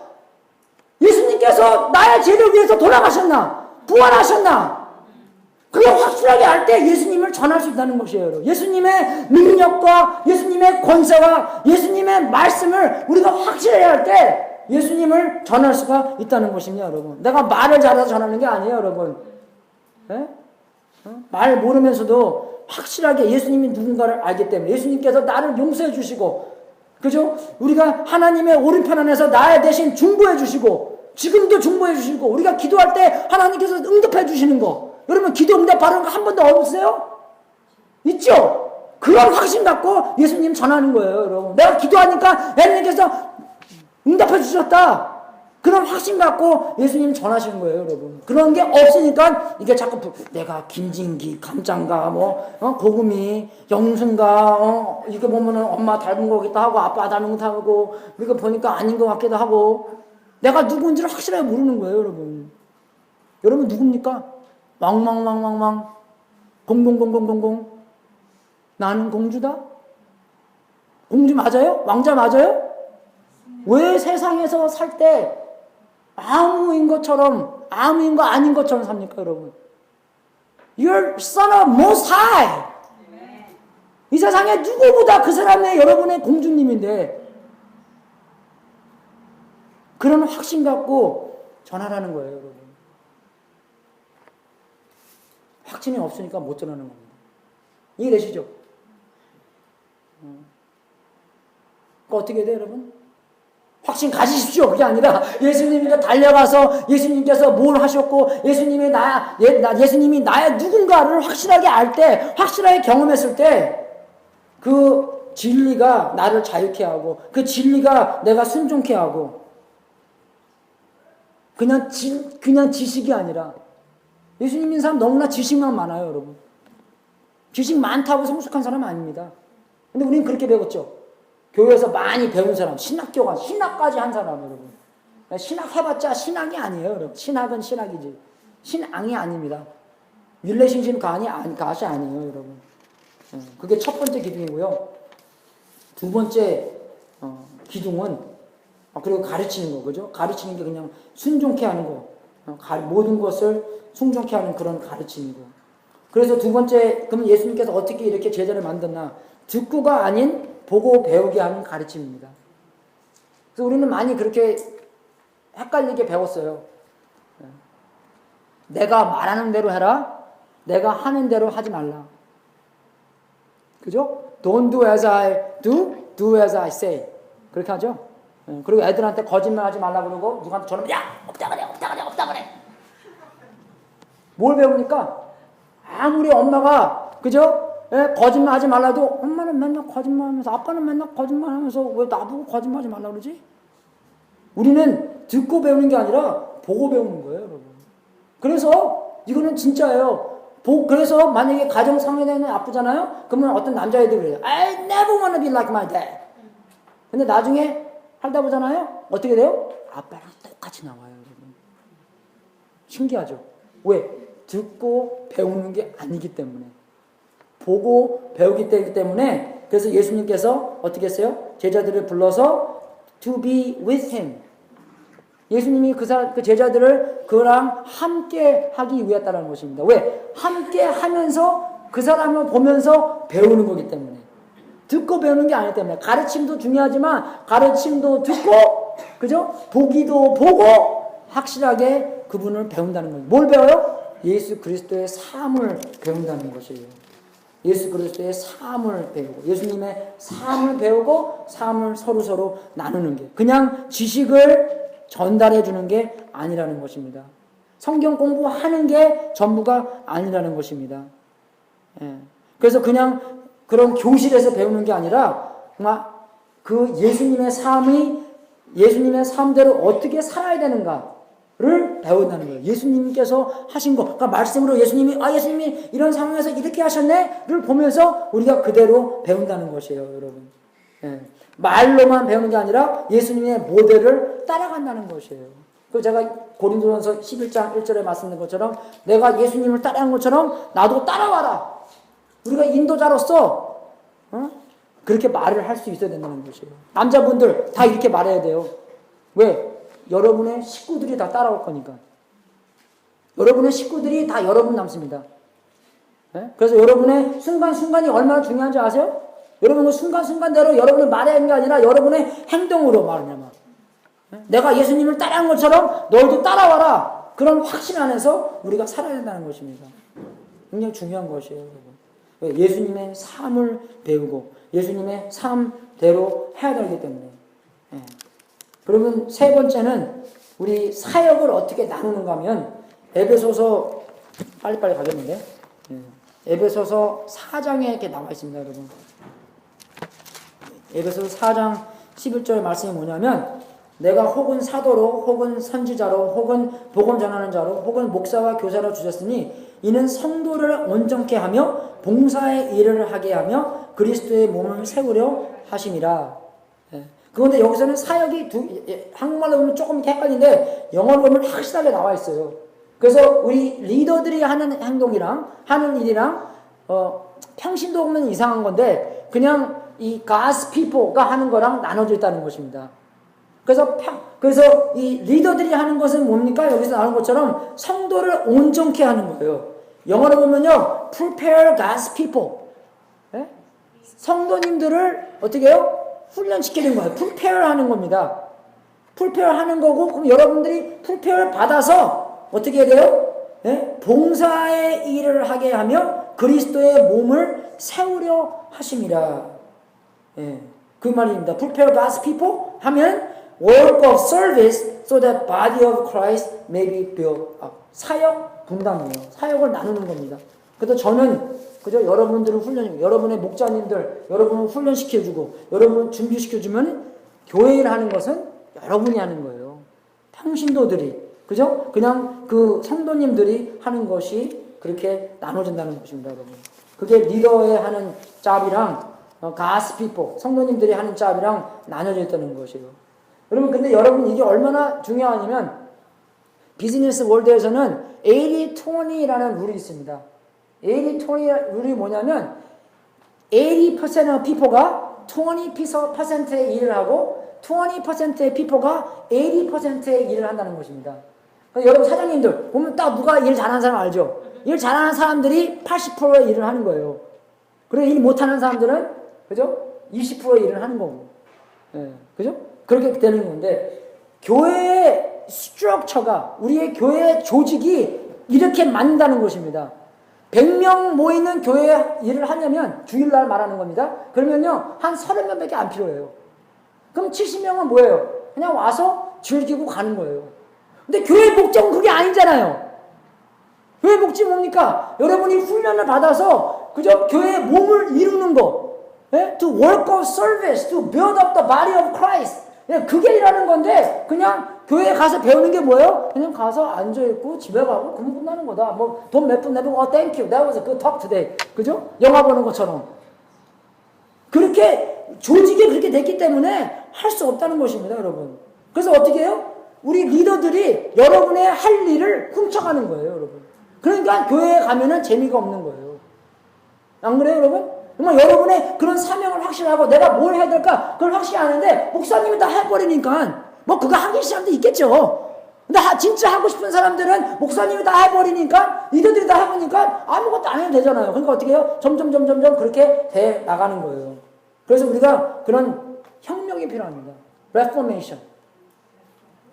예수님께서 나의 죄를 위해서 돌아가셨나? 부활하셨나? 그걸 확실하게 알 때 예수님을 전할 수 있다는 것이에요. 예수님의 능력과 예수님의 권세와 예수님의 말씀을 우리가 확실해야 할 때 예수님을 전할 수가 있다는 것입니다, 여러분. 내가 말을 잘해서 전하는 게 아니에요, 여러분. 예? 말 모르면서도 확실하게 예수님이 누군가를 알기 때문에 예수님께서 나를 용서해 주시고 그죠? 우리가 하나님의 오른편 안에서 나의 대신 중보해 주시고 지금도 중보해 주시고 우리가 기도할 때 하나님께서 응답해 주시는 거 여러분 기도 응답 받은 거 한 번도 없으세요? 있죠? 그런 확신 갖고 예수님 전하는 거예요, 여러분. 내가 기도하니까 예수님께서 응답해 주셨다. 그런 확신 갖고 예수님 전하시는 거예요, 여러분. 그런 게 없으니까 이게 자꾸 내가 김진기, 감장가, 고금이, 영순가, 이게 보면은 엄마 닮은 것 같기도 하고 아빠 닮은 것 하고 이거 보니까 아닌 것 같기도 하고 내가 누구인지를 확실하게 모르는 거예요, 여러분. 여러분 누굽니까? 왕왕왕왕왕 공공공공공공 나는 공주다? 공주 맞아요? 왕자 맞아요? 왜 세상에서 살 때 아무인 것처럼 아무인 거 아닌 것처럼 삽니까, 여러분? You're son of Most High. 이 세상에 누구보다 그 사람의 여러분의 공주님인데 그런 확신 갖고 전하라는 거예요, 여러분. 확신이 없으니까 못 전하는 겁니다. 이해되시죠? 어떻게 해야 돼요, 여러분? 확신 가지십시오. 그게 아니라 예수님께 달려가서 예수님께서 뭘 하셨고 예수님이 나의 누군가를 확실하게 알 때, 확실하게 경험했을 때 그 진리가 나를 자유케 하고 그 진리가 내가 순종케 하고 그냥 지식이 아니라 예수님 믿는 사람 너무나 지식만 많아요, 여러분. 지식 많다고 성숙한 사람 아닙니다. 근데 우리는 그렇게 배웠죠. 교회에서 많이 배운 사람, 신학까지 한 사람, 여러분. 신학 해봤자 신학이 아니에요, 여러분. 신학은 신학이지. 신앙이 아닙니다. 릴레이션십 가시 아니에요, 여러분. 그게 첫 번째 기둥이고요. 두 번째 기둥은 그리고 가르치는 거, 그죠? 가르치는 게 그냥 순종케 하는 거. 모든 것을 순종케 하는 그런 가르치는 거. 그래서 두 번째, 그럼 예수님께서 어떻게 이렇게 제자를 만들나? 듣고가 아닌 보고 배우게 하는 가르침입니다. 그래서 우리는 많이 그렇게 헷갈리게 배웠어요. 내가 말하는 대로 해라. 내가 하는 대로 하지 말라. 그죠? Don't do as I do, do as I say. 그렇게 하죠? 그리고 애들한테 거짓말 하지 말라 그러고 누구한테 저는 야! 없다 그래. 뭘 배웁니까? 아무리 엄마가 그죠? 거짓말 하지 말라도 엄마는 맨날 거짓말하면서 아빠는 맨날 거짓말하면서 왜 나보고 거짓말하지 말라 그러지? 우리는 듣고 배우는 게 아니라 보고 배우는 거예요, 여러분. 그래서 이거는 진짜예요. 그래서 만약에 가정 상해되면 아프잖아요. 그러면 어떤 남자애들이 그래요. I never wanna be like my dad. 근데 나중에 살다 보잖아요. 어떻게 돼요? 아빠랑 똑같이 나와요, 여러분. 신기하죠? 왜? 듣고 배우는 게 아니기 때문에. 보고 배우기 때문에 그래서 예수님께서 어떻게 했어요? 제자들을 불러서 to be with him. 예수님이 그 제자들을 그랑 함께 하기 위했다는 것입니다. 왜? 함께 하면서 그 사람을 보면서 배우는 거기 때문에. 듣고 배우는 게 아니기 때문에. 가르침도 중요하지만 가르침도 듣고 그죠? 보기도 보고 확실하게 그분을 배운다는 거예요. 뭘 배워요? 예수 그리스도의 삶을 배운다는 것이에요. 예수 그리스도의 삶을 배우고 예수님의 삶을 배우고 삶을 서로 나누는 게 그냥 지식을 전달해 주는 게 아니라는 것입니다. 성경 공부하는 게 전부가 아니라는 것입니다. 그래서 그냥 그런 교실에서 배우는 게 아니라 정말 그 예수님의 삶대로 어떻게 살아야 되는가를 배운다는 거예요. 예수님께서 하신 거, 그러니까 말씀으로 예수님이 이런 상황에서 이렇게 하셨네를 보면서 우리가 그대로 배운다는 것이에요, 여러분. 말로만 배우는 게 아니라 예수님의 모델을 따라간다는 것이에요. 그 제가 고린도전서 11장 1절에 말씀드린 것처럼 내가 예수님을 따라한 것처럼 나도 따라와라. 우리가 인도자로서 그렇게 말을 할 수 있어야 된다는 것이에요. 남자분들 다 이렇게 말해야 돼요. 왜? 여러분의 식구들이 다 따라올 거니까. 여러분의 식구들이 다 여러분 남습니다. 그래서 여러분의 순간순간이 얼마나 중요한지 아세요? 여러분은 순간순간대로 여러분을 말해야 하는 게 아니라 여러분의 행동으로 말하냐면 내가 예수님을 따라한 것처럼 너희도 따라와라. 그런 확신 안에서 우리가 살아야 된다는 것입니다. 굉장히 중요한 것이에요, 여러분. 예수님의 삶을 배우고 예수님의 삶대로 해야 되기 때문에. 그러면 세 번째는 우리 사역을 어떻게 나누는가 하면 에베소서 빨리빨리 가겠는데 에베소서 4장에 이렇게 나와 있습니다, 여러분. 에베소서 4장 11절 말씀이 뭐냐면 내가 혹은 사도로 혹은 선지자로 혹은 복음 전하는 자로 혹은 목사와 교사로 주셨으니 이는 성도를 온전케 하며 봉사의 일을 하게 하며 그리스도의 몸을 세우려 하심이라. 그런데 여기서는 사역이 한국말로 보면 조금 이렇게 헷갈리는데 영어로 보면 확실하게 나와 있어요. 그래서 우리 리더들이 하는 행동이랑 하는 일이랑 평신도 보면 이상한 건데 그냥 이 God's people가 하는 거랑 나눠져 있다는 것입니다. 그래서 이 리더들이 하는 것은 뭡니까? 여기서 나오는 것처럼 성도를 온전케 하는 거예요. 영어로 보면요, prepare God's people. 네? 성도님들을 어떻게 해요? 훈련시키는 거예요. prepare 하는 겁니다. prepare 하는 거고, 그럼 여러분들이 prepare 받아서 어떻게 해야 돼요? 네? 봉사의 일을 하게 하며 그리스도의 몸을 세우려 하심이라. 네. 그 말입니다. prepare God's people 하면 work of service so that body of Christ may be built up. 사역 분담이에요. 사역을 나누는 겁니다. 그래서 저는 그죠? 여러분들을 여러분의 목자님들, 여러분을 훈련시켜주고, 여러분을 준비시켜주면 교회 일 하는 것은 여러분이 하는 거예요. 평신도들이, 그죠? 그냥 그 성도님들이 하는 것이 그렇게 나눠진다는 것입니다, 여러분. 그게 리더의 하는 짭이랑 God's people, 성도님들이 하는 짭이랑 나눠져 있다는 것이에요. 여러분, 근데 여러분 이게 얼마나 중요하냐면 비즈니스 월드에서는 80-20라는 룰이 있습니다. 80-20 룰이 뭐냐면 80% of people가 20%의 일을 하고 20%의 people가 80%의 일을 한다는 것입니다. 여러분 사장님들 보면 딱 누가 일 잘하는 사람 알죠? 일 잘하는 사람들이 80%의 일을 하는 거예요. 그리고 일 못하는 사람들은 그죠? 20%의 일을 하는 거고. 예, 그죠? 그렇게 되는 건데 교회의 스트럭처가 우리의 교회의 조직이 이렇게 만든다는 것입니다. 100명 모이는 교회 일을 하려면 주일날 말하는 겁니다. 그러면요 한 30명밖에 안 필요해요. 그럼 70명은 뭐예요? 그냥 와서 즐기고 가는 거예요. 근데 교회 목적은 그게 아니잖아요. 교회 목적이 뭡니까? 여러분이 훈련을 받아서 그저 교회의 몸을 이루는 거, to work of service, to build up the body of Christ. 그게 일하는 건데 그냥 교회에 가서 배우는 게 뭐예요? 그냥 가서 앉아있고 집에 가고 그러면 끝나는 거다. 뭐 돈 몇 푼 내고 thank you, that was a good talk today. 그죠? 영화 보는 것처럼. 그렇게 조직이 그렇게 됐기 때문에 할 수 없다는 것입니다, 여러분. 그래서 어떻게 해요? 우리 리더들이 여러분의 할 일을 훔쳐가는 거예요, 여러분. 그러니까 교회에 가면은 재미가 없는 거예요. 안 그래요, 여러분? 정말 여러분의 그런 사명을 확실하고 내가 뭘 해야 될까 그걸 확실히 아는데 목사님이 다 해버리니까 뭐 그거 하기 싫은 사람도 있겠죠. 근데 진짜 하고 싶은 사람들은 목사님이 다 해버리니까 리더들이 다 해보니까 아무것도 안 해도 되잖아요. 그러니까 어떻게 해요? 점점 그렇게 돼 나가는 거예요. 그래서 우리가 그런 혁명이 필요합니다. Reformation.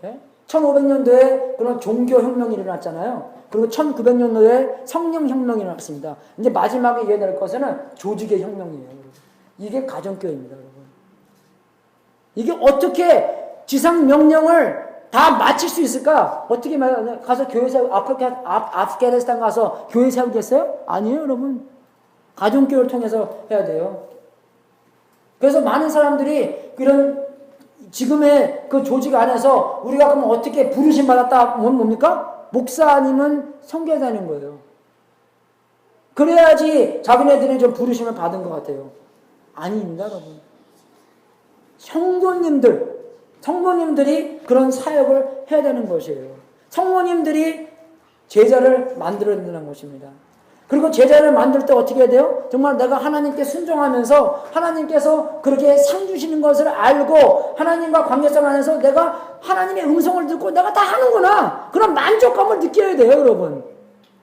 네? 1500년도에 그런 종교혁명이 일어났잖아요. 그리고 1900년도에 성령혁명이 일어났습니다. 이제 마지막에 이어낼 것은 조직의 혁명이에요. 이게 가정교회입니다, 여러분. 이게 어떻게 지상명령을 다 마칠 수 있을까? 어떻게 가서 교회 세우고, 아프가니스탄 가서 교회 세우겠어요? 아니에요, 여러분. 가정교회를 통해서 해야 돼요. 그래서 많은 사람들이 이런 지금의 그 조직 안에서 우리가 그럼 어떻게 부르심 받았다? 뭡니까? 목사님은 선교사는 거예요. 그래야지 자기네들은 좀 부르심을 받은 것 같아요. 아닙니다, 여러분. 성도님들이 그런 사역을 해야 되는 것이에요. 성도님들이 제자를 만들어야 되는 것입니다. 그리고 제자를 만들 때 어떻게 해야 돼요? 정말 내가 하나님께 순종하면서 하나님께서 그렇게 상 주시는 것을 알고 하나님과 관계성 안에서 내가 하나님의 음성을 듣고 내가 다 하는구나. 그런 만족감을 느껴야 돼요, 여러분.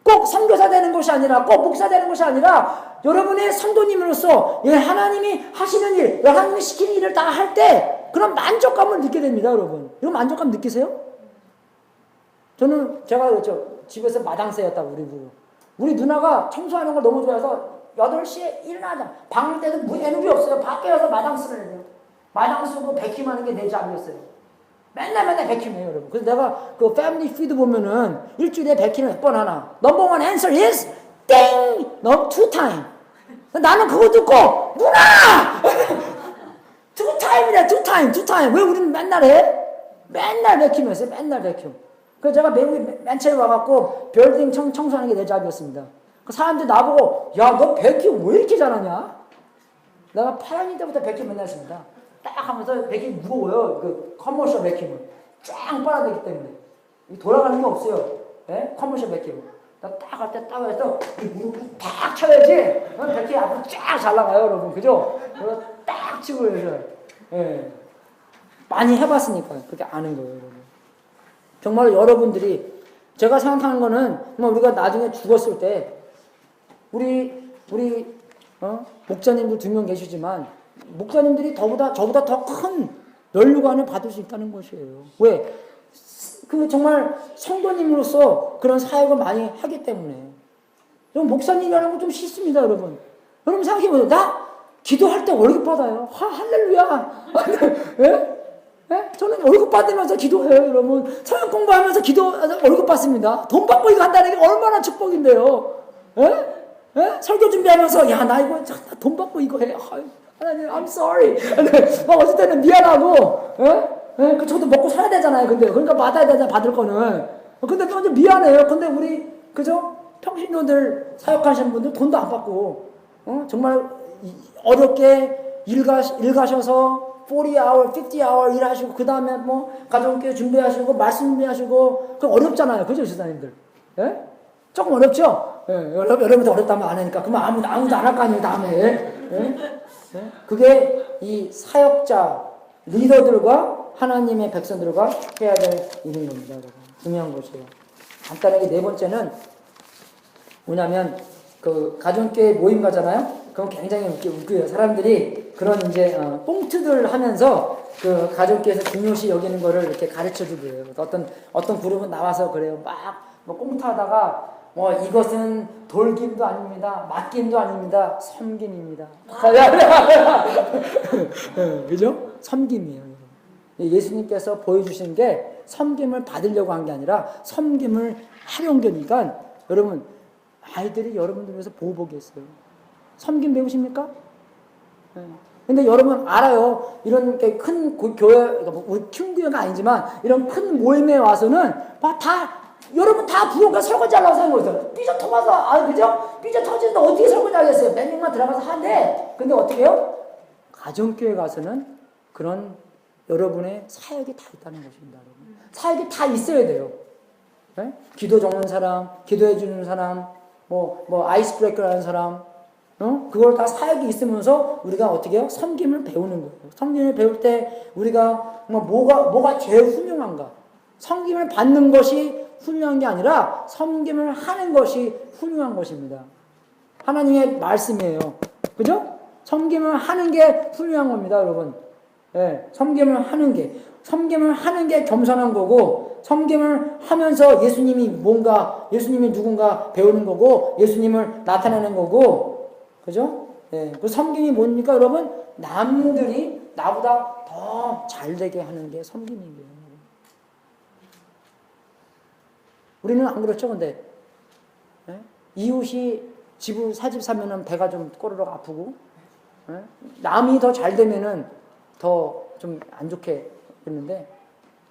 꼭 선교사 되는 것이 아니라 꼭 목사 되는 것이 아니라 여러분의 성도님으로서 하나님이 하시는 일, 하나님이 시키는 일을 다 할 때 그런 만족감을 느끼게 됩니다, 여러분. 이런 만족감 느끼세요? 제가 집에서 마당새였다고 우리 누나가 청소하는 걸 너무 좋아해서 8시에 일어나자. 방을 때도 에너지 없어요. 밖에 가서 마당 쓰는 애요. 마당 쓰고 백힘하는 게 내 잡이었어요. 맨날 백힘해요, 여러분. 그래서 내가 그 패밀리 피드 보면은 일주일에 백힘을 몇 번 하나. 넘버 원 answer is 땡! 너 two time. 나는 그거 듣고 누나! two time이래, two time. 왜 우리는 맨날 해? 맨날 베큐했어요. 맨날 베큐. 그래서 제가 미국에 맨 처음에 와갖고 빌딩 청소하는 게 내 잡이었습니다. 그 사람들이 나보고 야, 너 베큐 왜 이렇게 잘하냐? 내가 8학년 때부터 베큐 맨날 했습니다. 딱 하면서 베큐 무거워요. 그 커머셜 베큐는 쫙 빨아들이기 때문에 돌아가는 게 없어요. 네? 커머셜 베큐. 나 딱 할 때 딱 해서 이 무릎을 딱 쳐야지 베큐 앞으로 쫙 잘 나가요, 여러분. 그죠? 그래서 딱 치고 해서 예. 많이 해봤으니까 그렇게 아는 거예요, 여러분. 정말 여러분들이 제가 생각하는 거는 우리가 나중에 죽었을 때 우리 목사님들 2명 계시지만 목사님들이 저보다 더 큰 면류관을 받을 수 있다는 것이에요. 왜? 그 정말 성도님으로서 그런 사역을 많이 하기 때문에. 목사님이라는 건 좀 싫습니다, 여러분. 여러분 생각해보세요. 나 기도할 때 월급 받아요. 할렐루야. 예? 예? 저는 월급 받으면서 기도해요, 여러분. 성경 공부하면서 월급 받습니다. 돈 받고 이거 한다는 게 얼마나 축복인데요. 예? 예? 설교 준비하면서 야, 나 이거 돈 받고 이거 해. 하나님, I'm sorry. 막 어쩔 때는 미안하고, 예? 예? 저도 먹고 살아야 되잖아요. 그러니까 받아야 되잖아요, 받을 거는. 근데 또 이제 미안해요. 근데 우리, 그죠? 평신도들 사역하시는 분들 돈도 안 받고, 정말 어렵게 일가셔서 40hour, 50hour 일하시고, 그 다음에 가족교회 준비하시고, 말씀 준비하시고, 그 어렵잖아요. 그죠, 지사님들? 예? 조금 어렵죠? 예, 여러분도 어렵다면 안 하니까. 그러면 아무도 안 할 거 아니에요, 다음에. 예? 예? 그게 이 사역자, 리더들과 하나님의 백성들과 해야 될 일인 겁니다, 여러분. 중요한 것이에요. 간단하게 네 번째는 뭐냐면, 가정교회 모임 가잖아요? 그럼 굉장히 웃겨요. 사람들이 그런 이제, 뽕트들 하면서 가정교회에서 중요시 여기는 거를 이렇게 가르쳐 주고 해요. 어떤 그룹은 나와서 그래요. 꽁트 하다가, 이것은 돌김도 아닙니다. 맡김도 아닙니다. 섬김입니다. 그죠? 섬김이에요. 예수님께서 보여주신 게 섬김을 받으려고 한 게 아니라 섬김을 하려는 거니까 여러분, 아이들이 여러분들 위해서 보호복이 있어요. 섬김 배우십니까? 근데 여러분 알아요. 이런 큰 교회, 우리 큐교회가 아니지만 이런 큰 모임에 와서는 여러분 다 부엌에 설거지 하려고 생각하고 있어요. 삐져 터져서, 그죠? 삐져 터지는데 어떻게 설거지 하겠어요? 몇 명만 들어가서 하는데, 근데 어떻게 해요? 가정교회 가서는 그런 여러분의 사역이 다 있다는 것입니다, 여러분. 사역이 다 있어야 돼요. 네? 기도 적는 사람, 기도해주는 사람, 아이스 브레이커 하는 사람, 그걸 다 사역이 있으면서 우리가 어떻게 해요? 섬김을 배우는 거예요. 섬김을 배울 때 우리가 뭐가 제일 훌륭한가? 섬김을 받는 것이 훌륭한 게 아니라 섬김을 하는 것이 훌륭한 것입니다. 하나님의 말씀이에요. 그죠? 섬김을 하는 게 훌륭한 겁니다, 여러분. 예, 섬김을 하는 게 겸손한 거고, 섬김을 하면서 예수님이 누군가 배우는 거고, 예수님을 나타내는 거고, 그죠? 예, 그 섬김이 뭡니까, 여러분? 남들이 나보다 더 잘 되게 하는 게 섬김이에요. 우리는 안 그렇죠, 근데. 예? 이웃이 사집 사면은 배가 좀 꼬르륵 아프고, 예? 남이 더 잘 되면은 더 좀 안 좋게 했는데,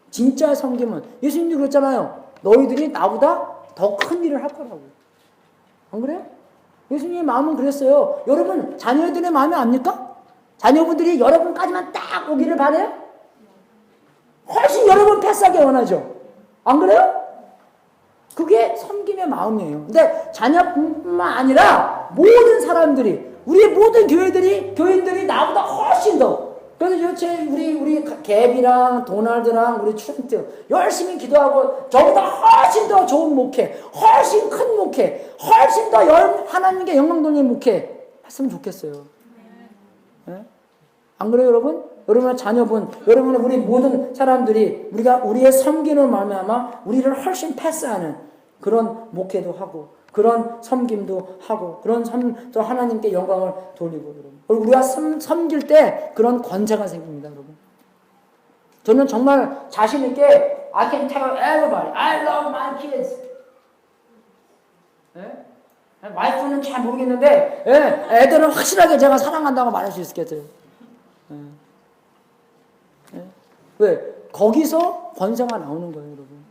진짜 섬김은 예수님도 그랬잖아요. 너희들이 나보다 더 큰 일을 할 거라고. 안 그래요? 예수님의 마음은 그랬어요. 여러분 자녀들의 마음이 압니까? 자녀분들이 여러분까지만 딱 오기를 바래요? 훨씬 여러분 패스하게 원하죠. 안 그래요? 그게 섬김의 마음이에요. 근데 자녀뿐만 아니라 모든 사람들이, 우리의 모든 교인들이 나보다 훨씬 더. 그래서 우리 갭이랑 도널드랑 우리 트렌트 열심히 기도하고 저보다 훨씬 더 좋은 목회, 훨씬 큰 목회, 훨씬 더 하나님께 영광 돌리는 목회 했으면 좋겠어요. 네? 안 그래요, 여러분? 여러분의 자녀분, 여러분의 우리 모든 사람들이 우리의 섬김을 말미암아 우리를 훨씬 패스하는 그런 목회도 하고, 그런 섬김도 하고, 그런 또 하나님께 영광을 돌리고, 여러분. 그리고 우리가 섬길 때 그런 권세가 생깁니다, 여러분. 저는 정말 자신있게 I can tell everybody I love my kids. 네? 와이프는 잘 모르겠는데 예, 애들은 확실하게 제가 사랑한다고 말할 수 있겠어요. 예. 예. 왜? 거기서 권세가 나오는 거예요, 여러분.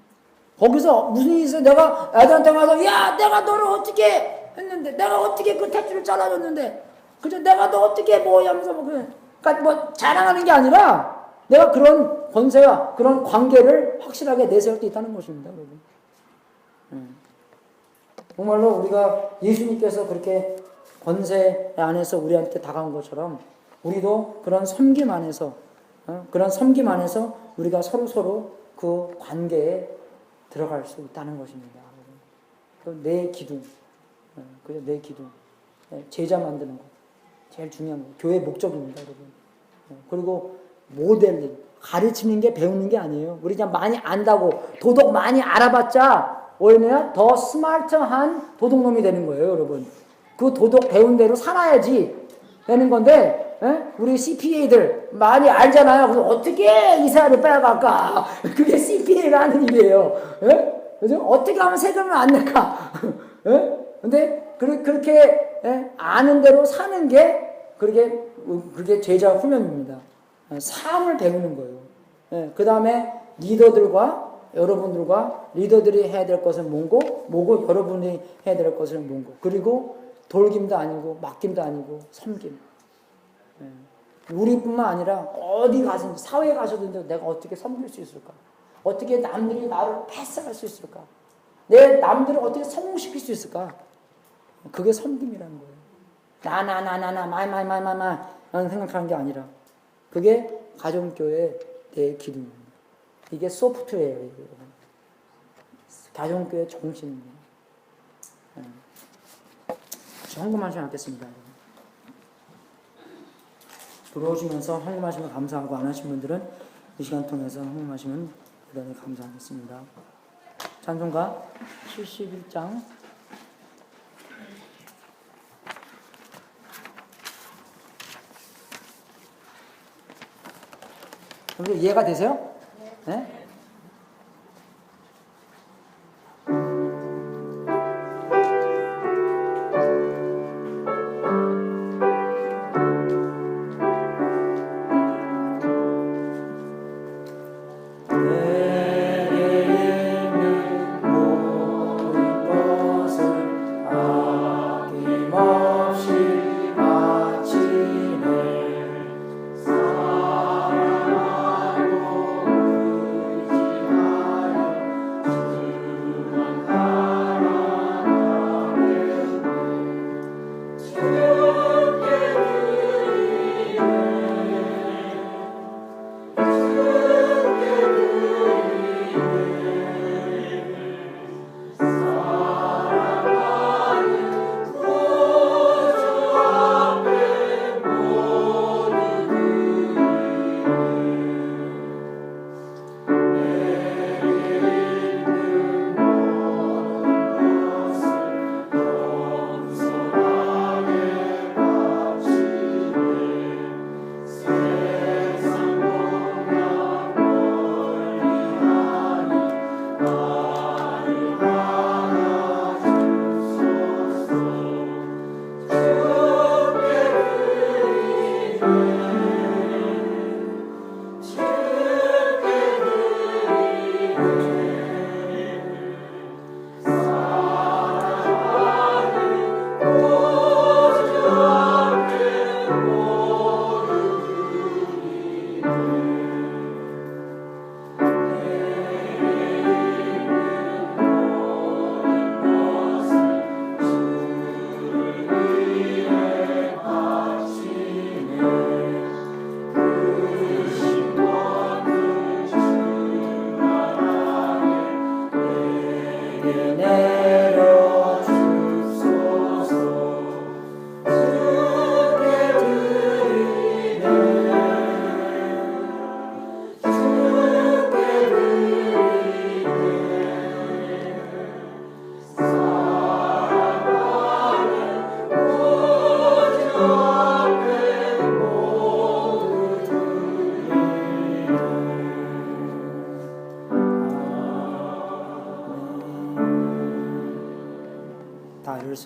거기서 무슨 일이 있어요? 내가 애들한테 가서 야, 내가 너를 어떻게 했는데, 내가 어떻게 그 탯줄을 잘라줬는데, 그죠? 내가 너 어떻게 뭐 하면서 뭐 그러니까 뭐 자랑하는 게 아니라 내가 그런 권세와 그런 관계를 확실하게 내세울 수 있다는 것입니다, 여러분. 정말로 우리가 예수님께서 그렇게 권세 안에서 우리한테 다가온 것처럼 우리도 그런 섬김 안에서 그런 섬김 안에서 우리가 서로 그 관계에 들어갈 수 있다는 것입니다. 내 기둥, 그죠? 내 기둥, 제자 만드는 것 제일 중요한 거, 교회 목적입니다, 여러분. 그리고 모델링, 가르치는 게 배우는 게 아니에요. 우리 그냥 많이 안다고 도덕 많이 알아봤자 오히려 더 스마트한 도둑놈이 되는 거예요, 여러분. 그 도덕 배운 대로 살아야지 되는 건데, 우리 CPA들 많이 알잖아요. 그래서 어떻게 이사를 빼갈까? 그게 CPA가 하는 일이에요. 그죠? 어떻게 하면 세금을 안 낼까? 근데 그렇게 아는 대로 사는 게 그게 제자 훈련입니다. 삶을 배우는 거예요. 그 다음에 리더들과 여러분들과 리더들이 해야 될 것은 뭐고 여러분이 해야 될 것은 뭐고, 그리고 돌김도 아니고 맡김도 아니고 섬김. 우리뿐만 아니라 어디 가서 사회에 가서도 내가 어떻게 섬길 수 있을까? 어떻게 남들이 나를 패스할 수 있을까? 내 남들을 어떻게 성공시킬 수 있을까? 그게 섬김이라는 거예요. 마이 라는 생각하는 게 아니라 그게 가정교회 내 기둥입니다. 이게 소프트웨어예요. 가정교회 정신입니다. 헌금하시면 않겠습니다. 들어오시면서 헌금하시면 감사하고, 안 하신 분들은 이 시간 통해서 헌금하시면 대단히 감사하겠습니다. 찬송가 71장 이해가 되세요? 네?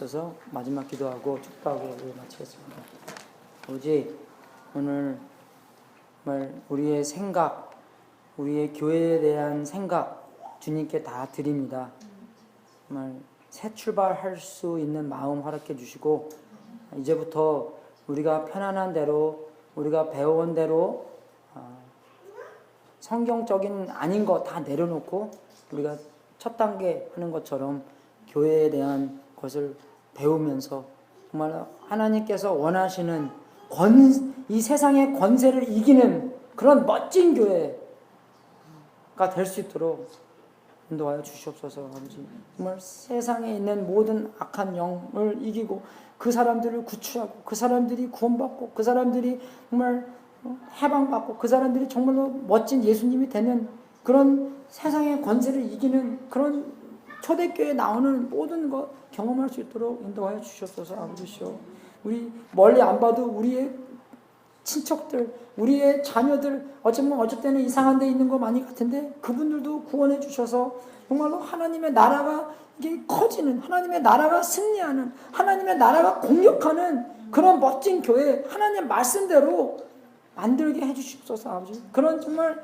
주시옵소서. 마지막 기도하고 축도하고 마치겠습니다. 아버지, 오늘 정말 우리의 생각, 우리의 교회에 대한 생각 주님께 다 드립니다. 정말 새 출발할 수 있는 마음 허락해 주시고, 이제부터 우리가 편안한 대로, 우리가 배워온 대로 성경적인 아닌 거 다 내려놓고 우리가 첫 단계 하는 것처럼 교회에 대한 것을 배우면서 정말 하나님께서 원하시는 이 세상의 권세를 이기는 그런 멋진 교회가 될 수 있도록 인도하여 주시옵소서. 아버지, 정말 세상에 있는 모든 악한 영을 이기고 그 사람들을 구출하고 그 사람들이 구원받고 그 사람들이 정말 해방받고 그 사람들이 정말로 멋진 예수님이 되는 그런 세상의 권세를 이기는 그런 초대교회에 나오는 모든 것 경험할 수 있도록 인도하여 주시옵소서. 아버지시오, 우리 멀리 안 봐도 우리의 친척들, 우리의 자녀들 어쩔 때는 이상한 데 있는 거 많이 같은데 그분들도 구원해 주셔서 정말로 하나님의 나라가 이게 커지는, 하나님의 나라가 승리하는, 하나님의 나라가 공격하는 그런 멋진 교회, 하나님의 말씀대로 만들게 해주시옵소서. 아버지, 그런 정말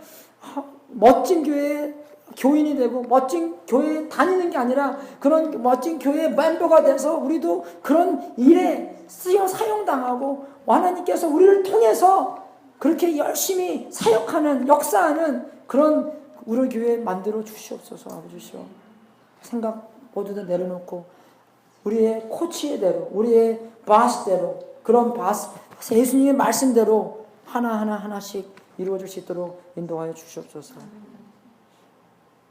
멋진 교회의 교인이 되고 멋진 교회에 다니는 게 아니라 그런 멋진 교회의 멤버가 돼서 우리도 그런 일에 사용당하고 하나님께서 우리를 통해서 그렇게 열심히 사역하는, 역사하는 그런 우리 교회 만들어 주시옵소서. 아버지시오, 생각 모두 다 내려놓고 우리의 코치대로, 우리의 바스대로, 그런 예수님의 말씀대로 하나씩 이루어질 수 있도록 인도하여 주시옵소서.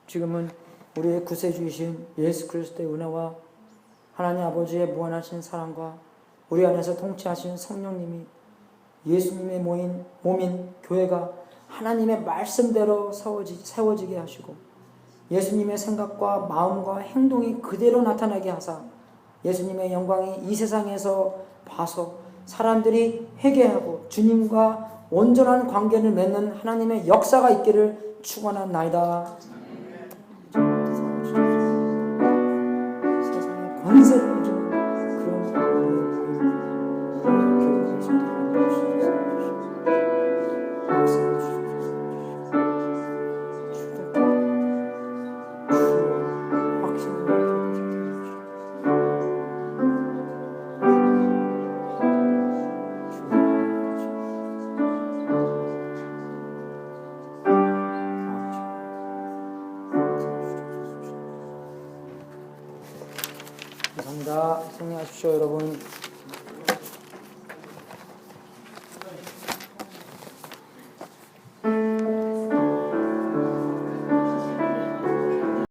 지금은 우리의 구세주이신 예수 그리스도의 은혜와 하나님 아버지의 무한하신 사랑과 우리 안에서 통치하신 성령님이 예수님의 몸인 교회가 하나님의 말씀대로 세워지게 하시고 예수님의 생각과 마음과 행동이 그대로 나타나게 하사 예수님의 영광이 이 세상에서 봐서 사람들이 회개하고 주님과 온전한 관계를 맺는 하나님의 역사가 있기를 축원합나이다. 세상의 권세를